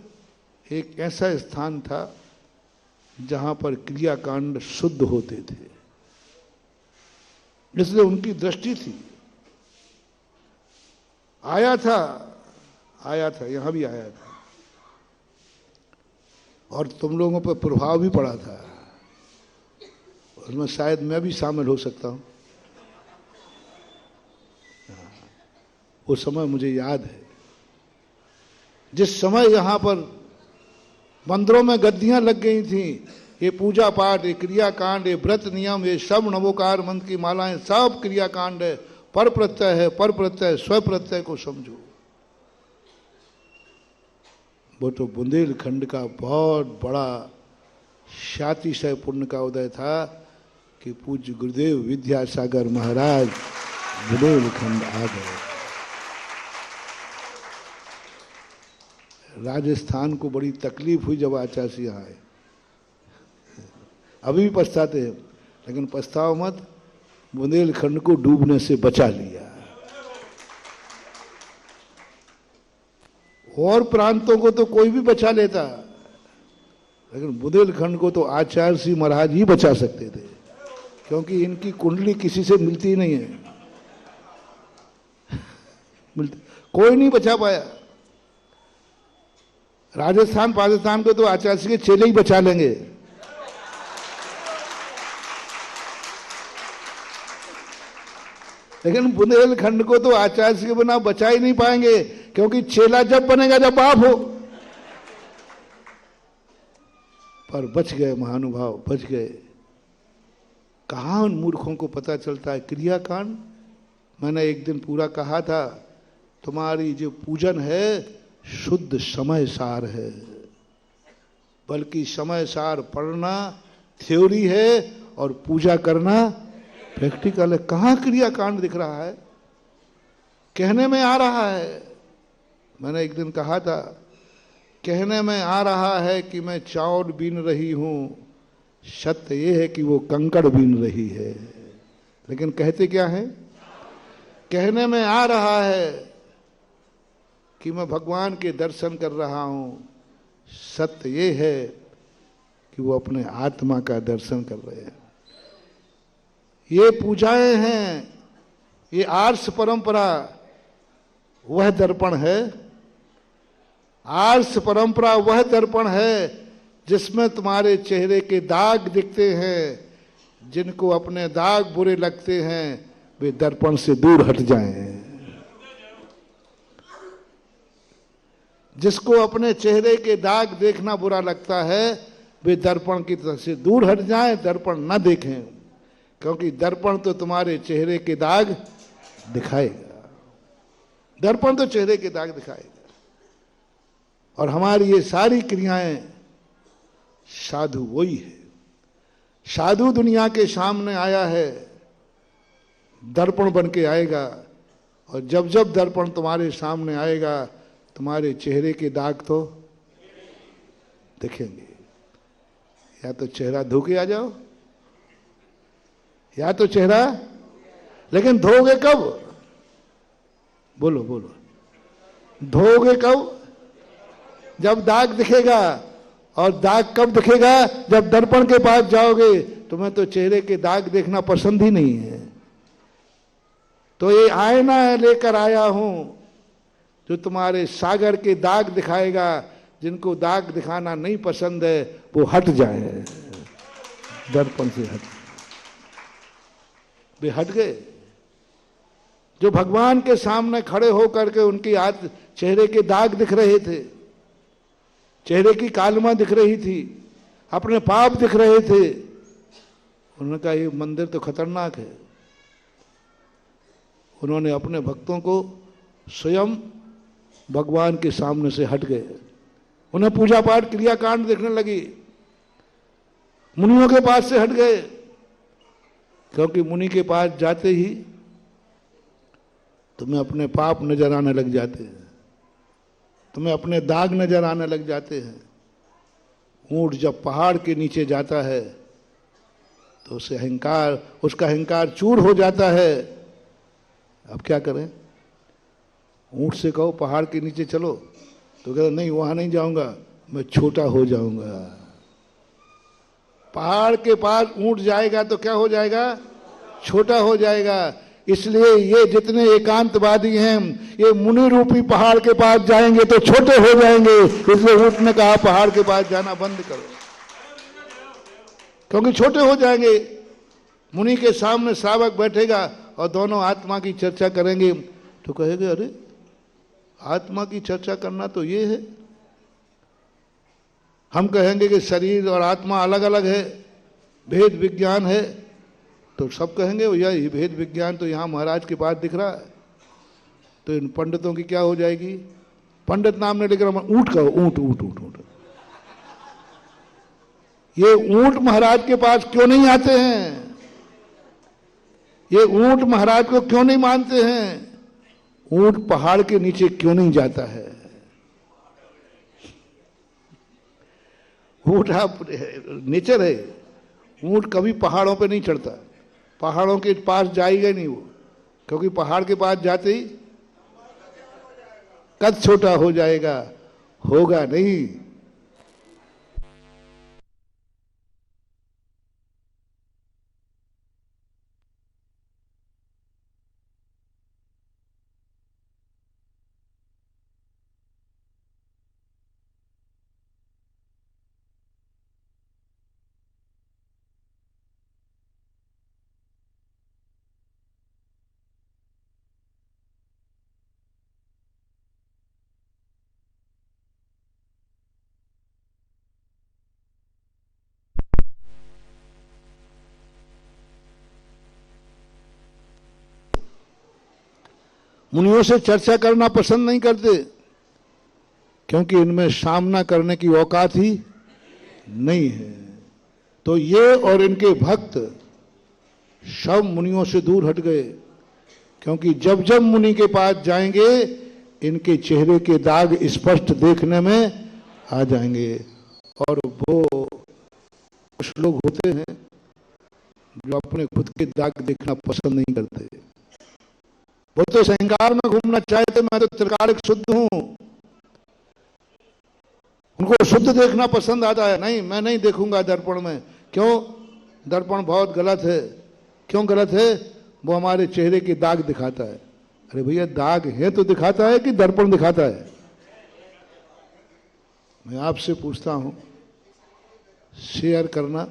एक ऐसा स्थान था जहां पर क्रियाकांड शुद्ध होते थे, इसलिए उनकी दृष्टि थी। आया था यहां भी आया था और तुम लोगों पर प्रभाव भी पड़ा था। उसमें शायद मैं भी शामिल हो सकता हूं। वो समय मुझे याद है जिस समय यहां पर मंदिरों में गद्दियां लग गई थी। ये पूजा पाठ, ये क्रियाकांड, ये व्रत नियम, ये सब नवोकार मंत्र की मालाएं, सब क्रियाकांड है, पर प्रत्यय है, पर प्रत्यय, स्व प्रत्यय को समझो। वो तो बुंदेलखंड का बहुत बड़ा शातिशय पुण्य का उदय था कि पूज्य गुरुदेव विद्यासागर महाराज बुंदेलखंड आ गए। राजस्थान को बड़ी तकलीफ हुई जब आचार्य सिंह आए, अभी भी पछताते हैं, लेकिन पछताओ मत, बुंदेलखंड को डूबने से बचा लिया। और प्रांतों को तो कोई भी बचा लेता, लेकिन बुंदेलखंड को तो आचार्य श्री महाराज ही बचा सकते थे, क्योंकि इनकी कुंडली किसी से मिलती ही नहीं है, कोई नहीं बचा पाया। राजस्थान पाकिस्तान को तो आचार्य श्री के चेले ही बचा लेंगे, लेकिन बुंदेलखंड को तो आचार्य श्री के बिना बचा ही नहीं पाएंगे, क्योंकि चेला जब बनेगा जब बाप हो। पर बच गए महानुभाव, बच गए। कहाँ उन मूर्खों को पता चलता है क्रियाकांड। मैंने एक दिन पूरा कहा था, तुम्हारी जो पूजन है शुद्ध समय सार है, बल्कि समय सार पढ़ना थ्योरी है और पूजा करना प्रैक्टिकल है। कहाँ क्रियाकांड दिख रहा है, कहने में आ रहा है। मैंने एक दिन कहा था, कहने में आ रहा है कि मैं चावल बीन रही हूं, सत्य ये है कि वो कंकड़ बीन रही है। लेकिन कहते क्या है, कहने में आ रहा है कि मैं भगवान के दर्शन कर रहा हूं, सत्य ये है कि वो अपने आत्मा का दर्शन कर रहे हैं। ये पूजाएं हैं, ये आर्ष परंपरा वह दर्पण है, आर्ष परंपरा वह दर्पण है जिसमें तुम्हारे चेहरे के दाग दिखते हैं। जिनको अपने दाग बुरे लगते हैं वे दर्पण से दूर हट जाएं। जिसको अपने चेहरे के दाग देखना बुरा लगता है वे दर्पण की तरफ से दूर हट जाएं, दर्पण न देखें, क्योंकि दर्पण तो तुम्हारे चेहरे के दाग दिखाएगा। दर्पण तो चेहरे के दाग दिखाएगा। और हमारी ये सारी क्रियाएं, साधु वही है। साधु दुनिया के सामने आया है, दर्पण बन के आएगा। और जब जब दर्पण तुम्हारे सामने आएगा, तुम्हारे चेहरे के दाग तो दिखेंगे। या तो चेहरा धो के आ जाओ, या तो चेहरा, लेकिन धोगे कब? बोलो बोलो, धोगे कब? जब दाग दिखेगा। और दाग कब दिखेगा? जब दर्पण के पास जाओगे। तुम्हें तो चेहरे के दाग देखना पसंद ही नहीं है। तो ये आईना लेकर आया हूं जो तुम्हारे सागर के दाग दिखाएगा। जिनको दाग दिखाना नहीं पसंद है वो हट जाए, दर्पण से हट। वे हट गए। जो भगवान के सामने खड़े होकर के उनकी चेहरे के दाग दिख रहे थे, चेहरे की कालिमा दिख रही थी, अपने पाप दिख रहे थे। उन्होंने कहा ये मंदिर तो खतरनाक है। उन्होंने अपने भक्तों को स्वयं भगवान के सामने से हट गए। उन्हें पूजा पाठ क्रियाकांड दिखने लगी। मुनियों के पास से हट गए, क्योंकि मुनि के पास जाते ही तुम्हें अपने पाप नजर आने लग जाते हैं, तुम्हें अपने दाग नजर आने लग जाते हैं। ऊंट जब पहाड़ के नीचे जाता है तो उसका अहंकार चूर हो जाता है। अब क्या करें? ऊंट से कहो पहाड़ के नीचे चलो तो कहता नहीं, वहां नहीं जाऊंगा, मैं छोटा हो जाऊंगा। पहाड़ के पास ऊंट जाएगा तो क्या हो जाएगा? छोटा हो जाएगा। इसलिए ये जितने एकांतवादी हैं, ये मुनि रूपी पहाड़ के पास जाएंगे तो छोटे हो जाएंगे। इसलिए ऊंट ने कहा पहाड़ के पास जाना बंद करो, क्योंकि छोटे हो जाएंगे। मुनि के सामने श्रावक बैठेगा और दोनों आत्मा की चर्चा करेंगे तो कहेंगे अरे आत्मा की चर्चा करना तो ये है। हम कहेंगे कि शरीर और आत्मा अलग अलग है, भेद विज्ञान है, तो सब कहेंगे भैया ये भेद विज्ञान तो यहाँ महाराज के पास दिख रहा है। तो इन पंडितों की क्या हो जाएगी? पंडित नाम ने लेकर ऊंट कहो, ऊंट ऊंट ऊंट ऊंट। ये ऊंट महाराज के पास क्यों नहीं आते हैं? ये ऊंट महाराज को क्यों नहीं मानते हैं? ऊंट पहाड़ के नीचे क्यों नहीं जाता है? ऊंट आप नेचर है, ऊंट कभी पहाड़ों पे नहीं चढ़ता, पहाड़ों के पास जाएगा नहीं वो, क्योंकि पहाड़ के पास जाते ही कद छोटा हो जाएगा, होगा नहीं। मुनियों से चर्चा करना पसंद नहीं करते, क्योंकि इनमें सामना करने की औकात ही नहीं है। तो ये और इनके भक्त सब मुनियों से दूर हट गए, क्योंकि जब जब मुनि के पास जाएंगे इनके चेहरे के दाग स्पष्ट देखने में आ जाएंगे। और वो कुछ लोग होते हैं जो अपने खुद के दाग देखना पसंद नहीं करते। वो तो अहंकार में घूमना चाहते, मैं तो त्रिकालिक शुद्ध हूं, उनको शुद्ध देखना पसंद आता है। नहीं, मैं नहीं देखूंगा दर्पण में। क्यों? दर्पण बहुत गलत है। क्यों गलत है? वो हमारे चेहरे के दाग दिखाता है। अरे भैया, दाग है तो दिखाता है कि दर्पण दिखाता है? मैं आपसे पूछता हूं, शेयर करना,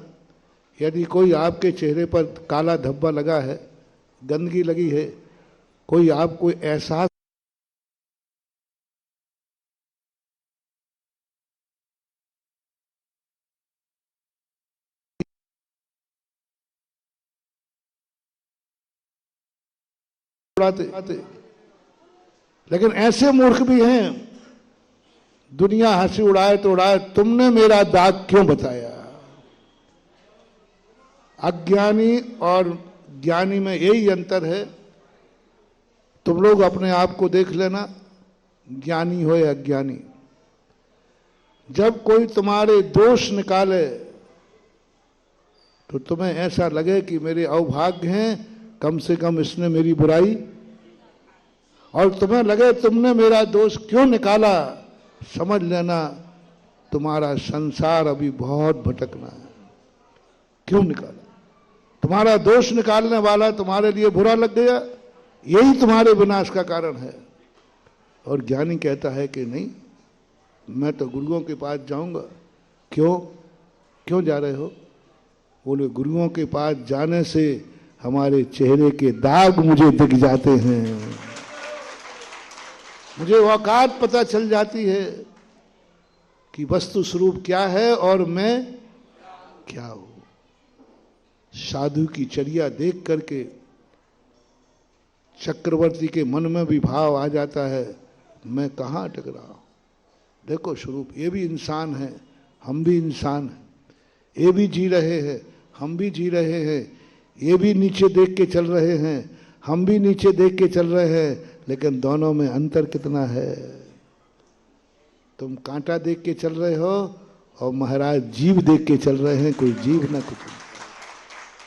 यदि कोई आपके चेहरे पर काला धब्बा लगा है, गंदगी लगी है, कोई आपको एहसास उड़ाते, लेकिन ऐसे मूर्ख भी हैं, दुनिया हंसी उड़ाए तो उड़ाए, तुमने मेरा दाग क्यों बताया? अज्ञानी और ज्ञानी में यही अंतर है। तुम लोग अपने आप को देख लेना, ज्ञानी हो या अज्ञानी। जब कोई तुम्हारे दोष निकाले तो तुम्हें ऐसा लगे कि मेरे अवभाग्य हैं, कम से कम इसने मेरी बुराई, और तुम्हें लगे तुमने मेरा दोष क्यों निकाला, समझ लेना तुम्हारा संसार अभी बहुत भटकना है। क्यों निकाला? तुम्हारा दोष निकालने वाला तुम्हारे लिए बुरा लग गया, यही तुम्हारे विनाश का कारण है। और ज्ञानी कहता है कि नहीं, मैं तो गुरुओं के पास जाऊंगा। क्यों? क्यों जा रहे हो? बोले, गुरुओं के पास जाने से हमारे चेहरे के दाग मुझे दिख जाते हैं, मुझे औकात पता चल जाती है कि वस्तु स्वरूप क्या है और मैं क्या हूं। साधु की चर्या देख करके चक्रवर्ती के मन में भी भाव आ जाता है, मैं कहाँ अटक रहा हूं। देखो स्वरूप, ये भी इंसान है, हम भी इंसान हैं, ये भी जी रहे हैं, हम भी जी रहे हैं, ये भी नीचे देख के चल रहे हैं, हम भी नीचे देख के चल रहे हैं, लेकिन दोनों में अंतर कितना है। तुम कांटा देख के चल रहे हो और महाराज जीव देख के चल रहे हैं, कोई जीव ना कुछ।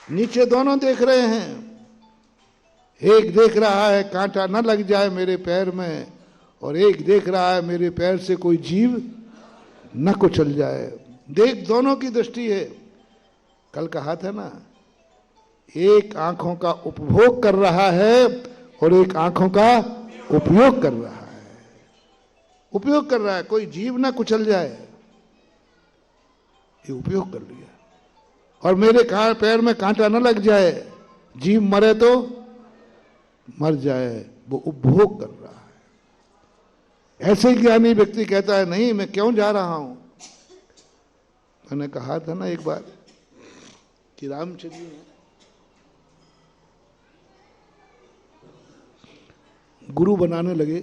नीचे दोनों देख रहे हैं, एक देख रहा है कांटा न लग जाए मेरे पैर में, और एक देख रहा है मेरे पैर से कोई जीव न कुचल जाए। देख, दोनों की दृष्टि है। कल कहा था ना, एक आंखों का उपभोग कर रहा है और एक आंखों का उपयोग कर रहा है। उपयोग कर रहा है, कोई जीव ना कुचल जाए, ये उपयोग कर लिया। और मेरे पैर में कांटा न लग जाए, जीव मरे तो मर जाए, वो उपभोग कर रहा है। ऐसे ज्ञानी व्यक्ति कहता है, नहीं, मैं क्यों जा रहा हूं। मैंने कहा था ना एक बार कि रामचंद्र ने गुरु बनाने लगे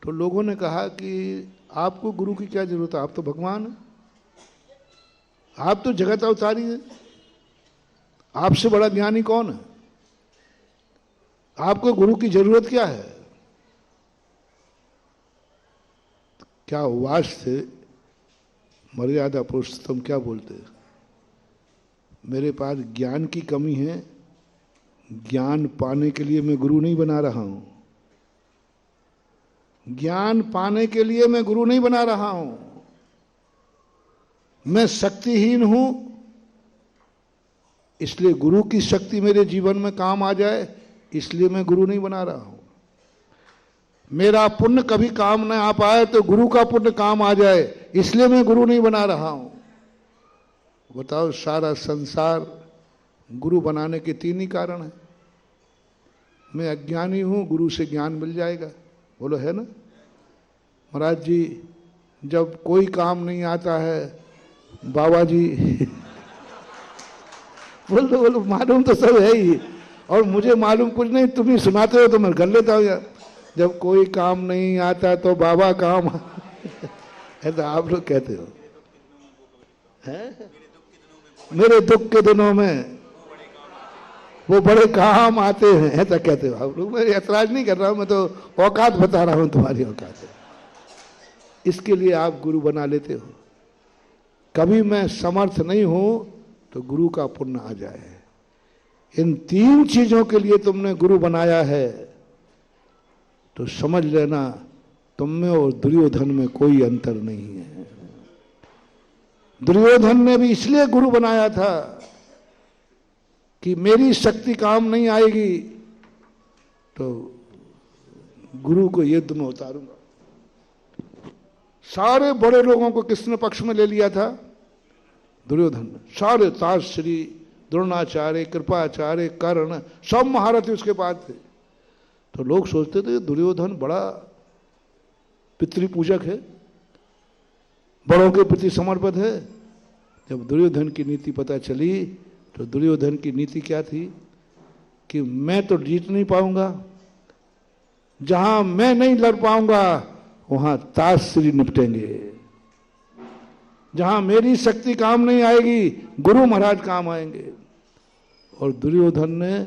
तो लोगों ने कहा कि आपको गुरु की क्या जरूरत है, आप तो भगवान हैं, आप तो जगत अवतारी हैं, आपसे बड़ा ज्ञानी कौन है, आपको गुरु की जरूरत क्या है। क्या वास थे मर्यादा पुरुषोत्तम क्या बोलते हैं, मेरे पास ज्ञान की कमी है, ज्ञान पाने के लिए मैं गुरु नहीं बना रहा हूं, ज्ञान पाने के लिए मैं गुरु नहीं बना रहा हूं, मैं शक्तिहीन हूं, इसलिए गुरु की शक्ति मेरे जीवन में काम आ जाए, इसलिए मैं गुरु नहीं बना रहा हूं। मेरा पुण्य कभी काम न आ पाए तो गुरु का पुण्य काम आ जाए, इसलिए मैं गुरु नहीं बना रहा हूं। बताओ, सारा संसार गुरु बनाने के तीन ही कारण है। मैं अज्ञानी हूं, गुरु से ज्ञान मिल जाएगा, बोलो है ना। महाराज जी, जब कोई काम नहीं आता है, बाबा जी बोलो बोलो, मालूम तो सब है ही, और मुझे मालूम कुछ नहीं, तुम ही सुनाते हो तो मैं कर लेता हूँ यार। जब कोई काम नहीं आता तो बाबा काम ऐसा आप लोग कहते हो हैं? मेरे दुख के दिनों में वो बड़े काम आते हैं, ऐसा कहते हो आप लोग। मैं ऐतराज नहीं कर रहा हूं, मैं तो औकात बता रहा हूं, तुम्हारी औकात है। इसके लिए आप गुरु बना लेते हो। कभी मैं समर्थ नहीं हूं तो गुरु का पुण्य आ जाए। इन 3 चीजों के लिए तुमने गुरु बनाया है तो समझ लेना तुम में और दुर्योधन में कोई अंतर नहीं है। दुर्योधन ने भी इसलिए गुरु बनाया था कि मेरी शक्ति काम नहीं आएगी तो गुरु को युद्ध में उतारूंगा। सारे बड़े लोगों को किसने पक्ष में ले लिया था? दुर्योधन ने। सारे ताश्री, द्रोणाचार्य, कृपाचार्य, कर्ण, सब महारथी उसके पास थे। तो लोग सोचते थे दुर्योधन बड़ा पितृपूजक है, बड़ों के प्रति समर्पित है। जब दुर्योधन की नीति पता चली तो दुर्योधन की नीति क्या थी कि मैं तो जीत नहीं पाऊंगा, जहां मैं नहीं लड़ पाऊंगा वहां ताश्री निपटेंगे। जहां मेरी शक्ति काम नहीं आएगी गुरु महाराज काम आएंगे। और दुर्योधन ने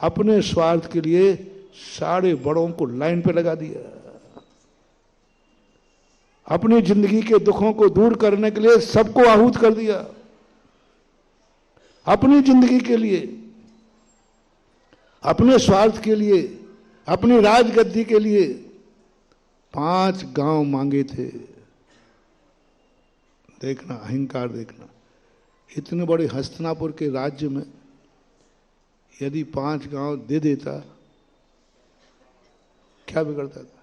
अपने स्वार्थ के लिए सारे बड़ों को लाइन पे लगा दिया। अपनी जिंदगी के दुखों को दूर करने के लिए सबको आहूत कर दिया। अपनी जिंदगी के लिए, अपने स्वार्थ के लिए, अपनी राजगद्दी के लिए 5 गांव मांगे थे। देखना अहंकार, देखना इतने बड़े हस्तिनापुर के राज्य में यदि 5 गांव दे देता क्या बिगड़ता था?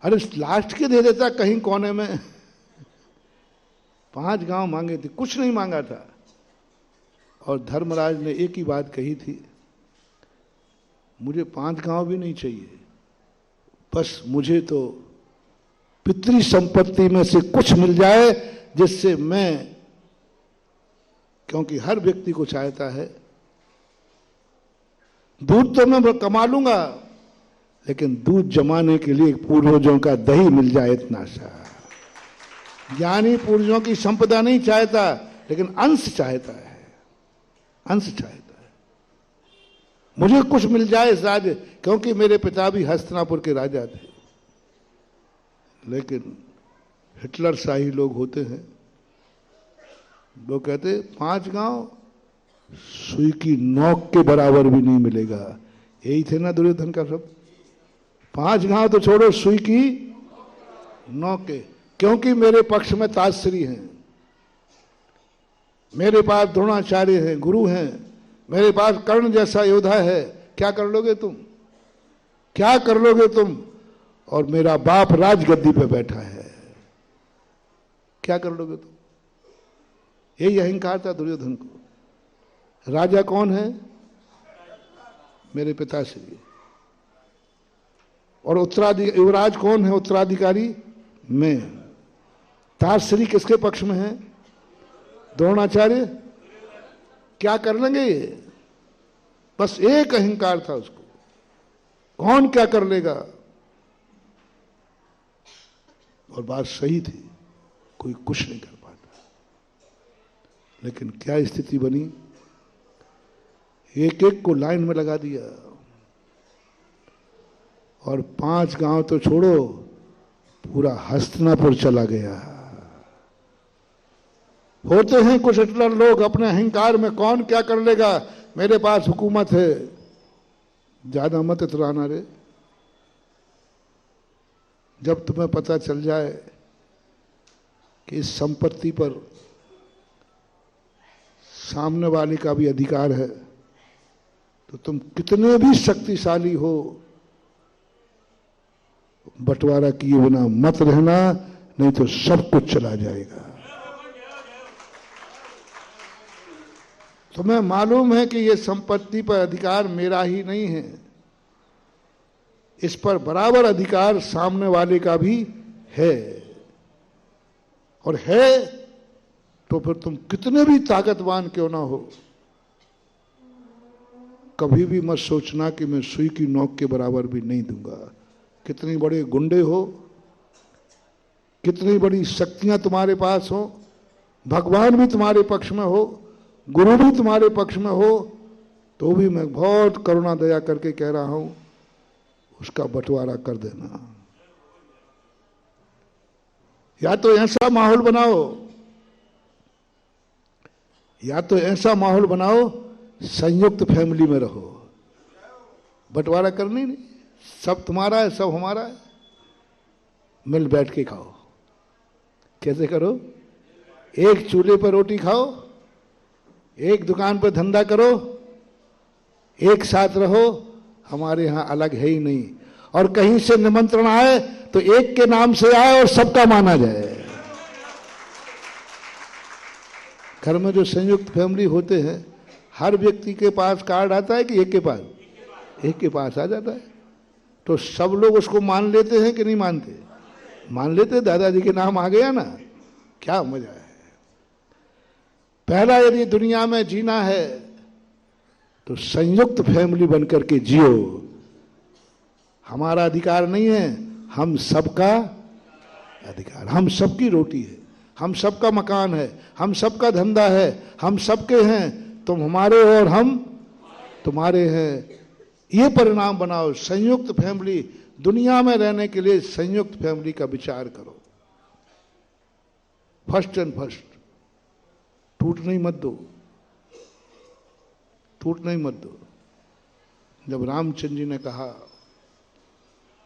अरे लास्ट के दे देता कहीं कोने में। 5 गांव मांगे थे, कुछ नहीं मांगा था। और धर्मराज ने एक ही बात कही थी, मुझे 5 गांव भी नहीं चाहिए, बस मुझे तो पितृ संपत्ति में से कुछ मिल जाए जिससे मैं, क्योंकि हर व्यक्ति को चाहता है दूध तो मैं कमा लूंगा लेकिन दूध जमाने के लिए पूर्वजों का दही मिल जाए इतना सा। ज्ञानी पूर्वजों की संपदा नहीं चाहता लेकिन अंश चाहता है, अंश चाहता है। मुझे कुछ मिल जाए इस राज्य, क्योंकि मेरे पिता भी हस्तिनापुर के राजा थे। लेकिन हिटलर शाही लोग होते हैं, वो कहते 5 गांव सुई की नोक के बराबर भी नहीं मिलेगा। यही थे ना दुर्योधन का सब। 5 गांव तो छोड़ो, सुई की नोक के, क्योंकि मेरे पक्ष में ताश्री हैं, मेरे पास द्रोणाचार्य हैं, गुरु हैं, मेरे पास कर्ण जैसा योद्धा है। क्या कर लोगे तुम? क्या कर लोगे तुम? और मेरा बाप राजगद्दी पे बैठा है, क्या कर लोगे तुम? यही अहंकार था दुर्योधन को। राजा कौन है? मेरे पिताश्री। और उत्तराधिकारी, युवराज कौन है? उत्तराधिकारी मैं। ताश्री किसके पक्ष में है? द्रोणाचार्य। क्या कर लेंगे ये? बस एक अहंकार था उसको, कौन क्या कर लेगा। और बात सही थी, कोई कुछ नहीं कर पाता। लेकिन क्या स्थिति बनी, एक एक को लाइन में लगा दिया। और 5 गांव तो छोड़ो, पूरा हस्तिनापुर चला गया। होते हैं कुछ हिटलर लोग अपने अहंकार में, कौन क्या कर लेगा, मेरे पास हुकूमत है, ज्यादा मत इतराना रे। जब तुम्हें पता चल जाए कि इस संपत्ति पर सामने वाले का भी अधिकार है तो तुम कितने भी शक्तिशाली हो, बंटवारा किए बिना मत रहना, नहीं तो सब कुछ चला जाएगा। तुम्हें मालूम है कि यह संपत्ति पर अधिकार मेरा ही नहीं है, इस पर बराबर अधिकार सामने वाले का भी है। और है तो फिर तुम कितने भी ताकतवान क्यों ना हो, कभी भी मत सोचना कि मैं सुई की नोक के बराबर भी नहीं दूंगा। कितनी बड़े गुंडे हो, कितनी बड़ी शक्तियां तुम्हारे पास हो, भगवान भी तुम्हारे पक्ष में हो, गुरु भी तुम्हारे पक्ष में हो, तो भी मैं बहुत करुणा दया करके कह रहा हूं, उसका बंटवारा कर देना। या तो ऐसा माहौल बनाओ, या तो ऐसा माहौल बनाओ संयुक्त फैमिली में रहो, बंटवारा करनी नहीं, सब तुम्हारा है, सब हमारा है, मिल बैठ के खाओ। कैसे करो? एक चूल्हे पर रोटी खाओ, एक दुकान पर धंधा करो, एक साथ रहो। हमारे यहां अलग है ही नहीं, और कहीं से निमंत्रण आए तो एक के नाम से आए और सबका माना जाए। घर में जो संयुक्त फैमिली होते हैं, हर व्यक्ति के पास कार्ड आता है कि एक के पास? एक के पास आ जाता है, तो सब लोग उसको मान लेते हैं कि नहीं मानते? मान लेते। दादाजी के नाम आ गया ना, क्या मजा है। पहला यदि दुनिया में जीना है तो संयुक्त फैमिली बनकर के जियो। हमारा अधिकार नहीं है, हम सबका अधिकार, हम सबकी रोटी है, हम सबका मकान है, हम सबका धंधा है, हम सबके हैं, तुम हमारे हो और हम तुम्हारे हैं। ये परिणाम बनाओ। संयुक्त फैमिली, दुनिया में रहने के लिए संयुक्त फैमिली का विचार करो। फर्स्ट एंड फर्स्ट, टूटने ही मत दो, टूटने ही मत दो। जब रामचंद्र जी ने कहा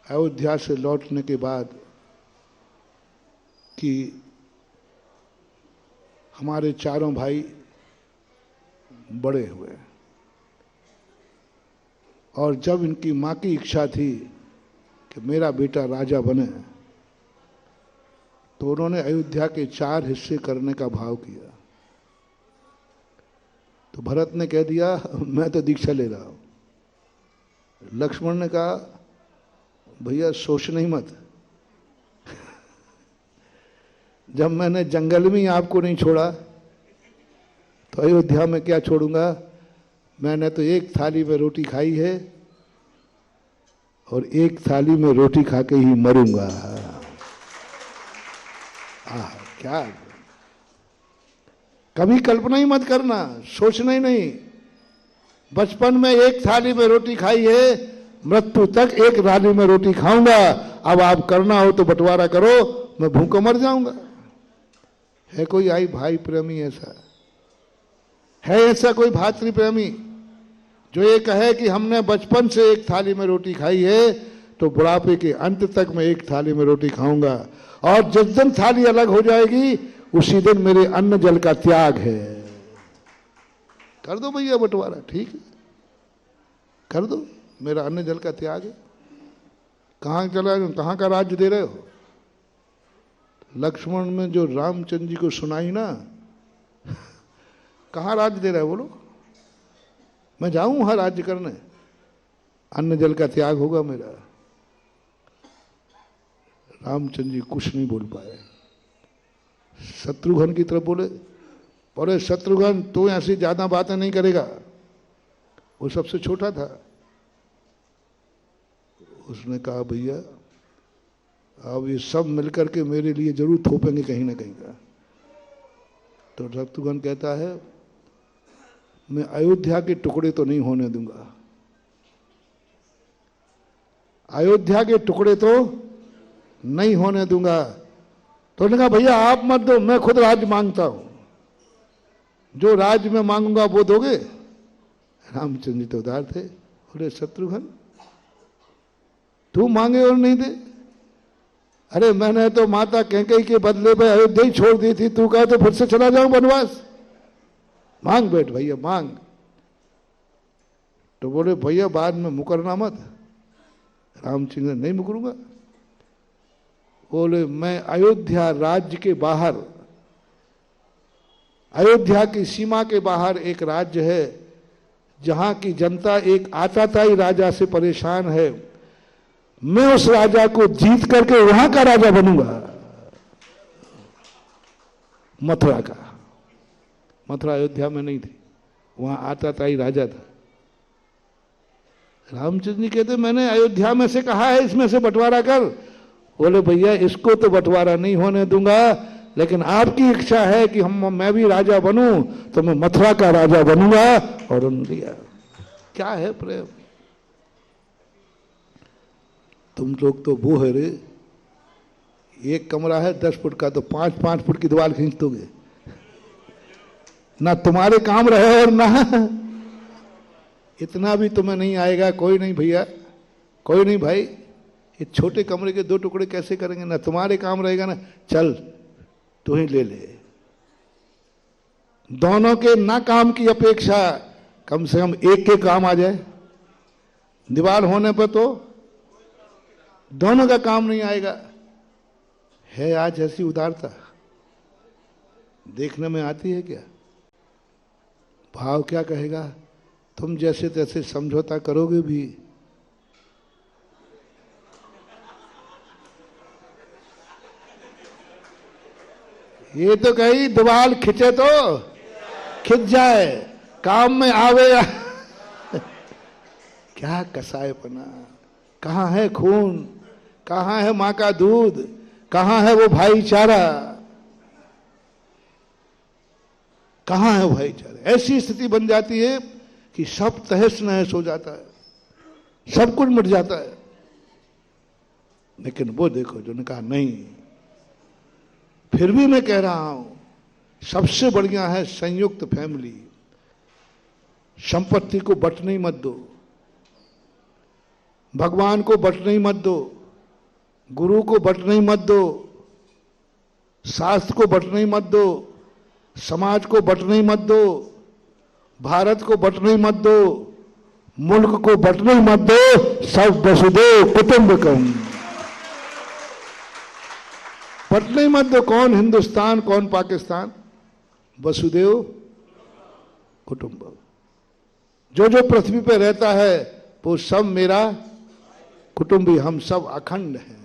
अयोध्या से लौटने के बाद कि हमारे चारों भाई बड़े हुए, और जब इनकी मां की इच्छा थी कि मेरा बेटा राजा बने, तो उन्होंने अयोध्या के 4 हिस्से करने का भाव किया। तो भरत ने कह दिया मैं तो दीक्षा ले रहा हूं। लक्ष्मण ने कहा भैया सोचना ही मत, जब मैंने जंगल में ही आपको नहीं छोड़ा तो अयोध्या में क्या छोड़ूंगा। मैंने तो एक थाली में रोटी खाई है और एक थाली में रोटी खा के ही मरूंगा। क्या कभी कल्पना ही मत करना, सोचना ही नहीं। बचपन में एक थाली में रोटी खाई है, मृत्यु तक एक थाली में रोटी खाऊंगा। अब आप करना हो तो बंटवारा करो, मैं भूखा मर जाऊंगा। है कोई आई भाई प्रेमी ऐसा? है ऐसा कोई भातृ प्रेमी जो ये कहे कि हमने बचपन से एक थाली में रोटी खाई है तो बुढ़ापे के अंत तक मैं एक थाली में रोटी खाऊंगा, और जिस दिन थाली अलग हो जाएगी उसी दिन मेरे अन्न जल का त्याग है। कर दो भैया बंटवारा, ठीक है, कर दो, मेरा अन्न जल का त्याग है। कहां चला, कहां का राज्य दे रहे हो? लक्ष्मण में जो रामचंद्र जी को सुनाई ना, कहां राज्य दे रहे हो बोलो? मैं जाऊं वहां राज्य करने, अन्न जल का त्याग होगा मेरा। रामचंद्र जी कुछ नहीं बोल पाए। शत्रुघ्न की तरफ बोले, बोले शत्रुघ्न तू ऐसी ज्यादा बातें नहीं करेगा। वो सबसे छोटा था। उसने कहा भैया अब ये सब मिलकर के मेरे लिए जरूर थोपेंगे कहीं ना कहीं का। तो शत्रुघ्न कहता है मैं अयोध्या के टुकड़े तो नहीं होने दूंगा, अयोध्या के टुकड़े तो नहीं होने दूंगा। तो उन्होंने कहा भैया आप मत दो, मैं खुद राज्य मांगता हूं, जो राज्य में मांगूंगा वो दोगे? रामचंद्र जी तो उदार थे, बोले शत्रुघ्न तू मांगे और नहीं दे? अरे मैंने तो माता कैकेयी के बदले में अयोध्या ही छोड़ दी थी, तू कहा तो फिर से चला जाऊं वनवास? मांग बैठ भैया मांग। तो बोले भैया बाद में मुकरना मत। रामचंद्र नहीं मुकरूंगा। बोले मैं अयोध्या राज्य के बाहर, अयोध्या की सीमा के बाहर एक राज्य है जहां की जनता एक आताताई राजा से परेशान है, मैं उस राजा को जीत करके वहां का राजा बनूंगा, मथुरा का। मथुरा अयोध्या में नहीं थी, वहां आताताई राजा था। रामचंद्र जी कहते मैंने अयोध्या में से कहा है इसमें से बंटवारा कर। बोले भैया इसको तो बंटवारा नहीं होने दूंगा, लेकिन आपकी इच्छा है कि मैं भी राजा बनूं तो मैं मथुरा का राजा बनूंगा। और उन्होंने दिया। क्या है प्रेम। तुम लोग तो वो है रे, एक कमरा है 10 फुट का तो 5-5 फुट की दीवार खींच दोगे, ना तुम्हारे काम रहे और ना इतना भी तुम्हें नहीं आएगा। कोई नहीं भैया, कोई नहीं भाई, इस छोटे कमरे के 2 टुकड़े कैसे करेंगे, ना तुम्हारे काम रहेगा ना, चल तू ही ले ले। दोनों के ना काम की अपेक्षा कम से कम एक के काम आ जाए। दीवार होने पर तो दोनों का काम नहीं आएगा। है आज ऐसी उदारता देखने में आती है क्या? भाव क्या कहेगा, तुम जैसे तैसे समझौता करोगे भी। ये तो कहीं दीवार खिंचे तो खिंच जाए, काम में आवे क्या कसायपना। कहाँ है खून, कहाँ है माँ का दूध, कहाँ है वो भाईचारा, कहाँ है वो भाईचारा। ऐसी स्थिति बन जाती है कि सब तहस नहस हो जाता है, सब कुछ मिट जाता है। लेकिन वो देखो जो ने कहा नहीं, फिर भी मैं कह रहा हूं सबसे बढ़िया है संयुक्त फैमिली। संपत्ति को बंटने ही मत दो, भगवान को बंटने ही मत दो, गुरु को बंटने ही मत दो, शास्त्र को बंटने ही मत दो, समाज को बंटने ही मत दो, भारत को बंटने ही मत दो, मुल्क को बंटने ही मत दो। सब वसुदेव कुटुंबकम, बंटने ही मत दो। कौन हिंदुस्तान कौन पाकिस्तान, वसुदेव कुटुंबकम। जो जो पृथ्वी पे रहता है वो सब मेरा कुटुंबी, हम सब अखंड हैं।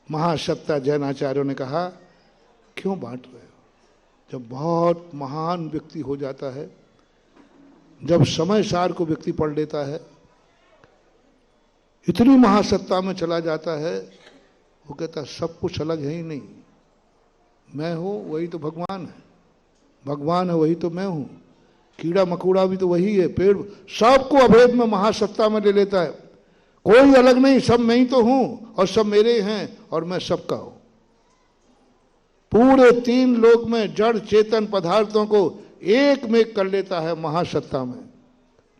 महासत्ता जैन आचार्यों ने कहा क्यों बांट रहे हो? जब बहुत महान व्यक्ति हो जाता है, जब समय सार को व्यक्ति पढ़ लेता है, इतनी महासत्ता में चला जाता है, वो कहता सब कुछ अलग है ही नहीं, मैं हूं वही तो भगवान है, भगवान है वही तो मैं हूं, कीड़ा मकोड़ा भी तो वही है, पेड़, सबको अभेद में महासत्ता में ले लेता है। कोई अलग नहीं, सब मैं ही तो हूं और सब मेरे हैं और मैं सबका हूं। पूरे 3 लोक में जड़ चेतन पदार्थों को एक में कर लेता है महासत्ता में।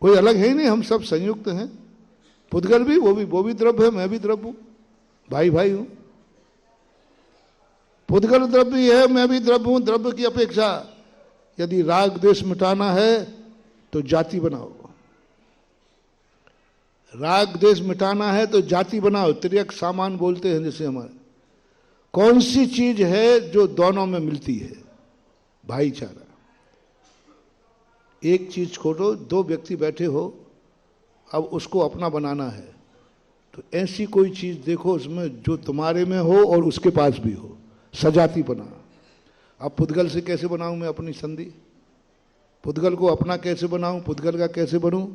कोई अलग है ही नहीं, हम सब संयुक्त हैं। पुद्गल भी वो भी द्रव्य है, मैं भी द्रव्य हूं, भाई भाई हूं। पुद्गल द्रव्य है, मैं भी द्रव्य हूं। द्रव्य की अपेक्षा यदि राग द्वेष मिटाना है तो जाति बनाओ, राग द्वेष मिटाना है तो जाति बनाओ। तिर्यक सामान बोलते हैं जैसे हमारे। कौन सी चीज है जो दोनों में मिलती है? भाईचारा। एक चीज छोड़ो, 2 व्यक्ति बैठे हो, अब उसको अपना बनाना है तो ऐसी कोई चीज देखो उसमें जो तुम्हारे में हो और उसके पास भी हो, सजाती बना। अब पुद्गल से कैसे बनाऊं मैं अपनी संधि? पुद्गल को अपना कैसे बनाऊं? पुद्गल का कैसे बनूं?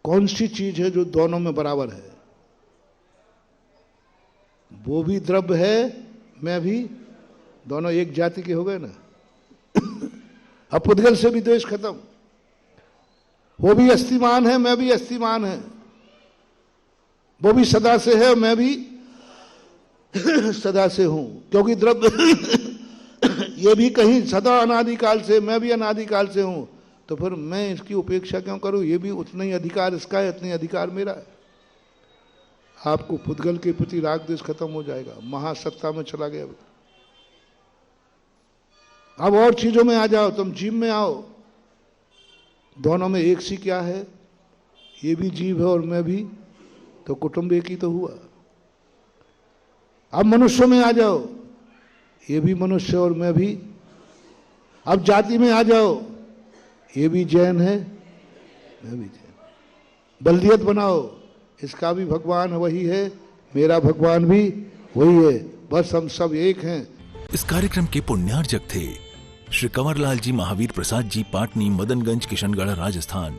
कौन सी चीज है जो दोनों में बराबर है? वो भी द्रव्य है, मैं भी, दोनों एक जाति के हो गए ना। अब पुद्गल से भी द्वेष खत्म। वो भी अस्तिमान है, मैं भी अस्तिमान है। वो भी सदा से है, मैं भी सदा से हूं, क्योंकि द्रव्य ये भी कहीं सदा अनादिकाल से, मैं भी अनादिकाल से हूं। तो फिर मैं इसकी उपेक्षा क्यों करूं? ये भी उतना ही अधिकार इसका है, उतना ही अधिकार मेरा है। आपको पुद्गल के प्रति राग द्वेष खत्म हो जाएगा, महासत्ता में चला गया। अब और चीजों में आ जाओ, तुम जीव में आओ, दोनों में एक सी क्या है? ये भी जीव है और मैं भी, तो कुटुंब एक ही तो हुआ। अब मनुष्य में आ जाओ, ये भी मनुष्य और मैं भी। अब जाति में आ जाओ, ये भी जैन है, मैं भी जैन। बल्दियत बनाओ, इसका भी भगवान वही है, मेरा भगवान भी वही है, बस हम सब एक हैं। इस कार्यक्रम के पुण्यार्जक थे श्री कंवरलाल जी महावीर प्रसाद जी, पाटनी, मदनगंज, किशनगढ़, राजस्थान।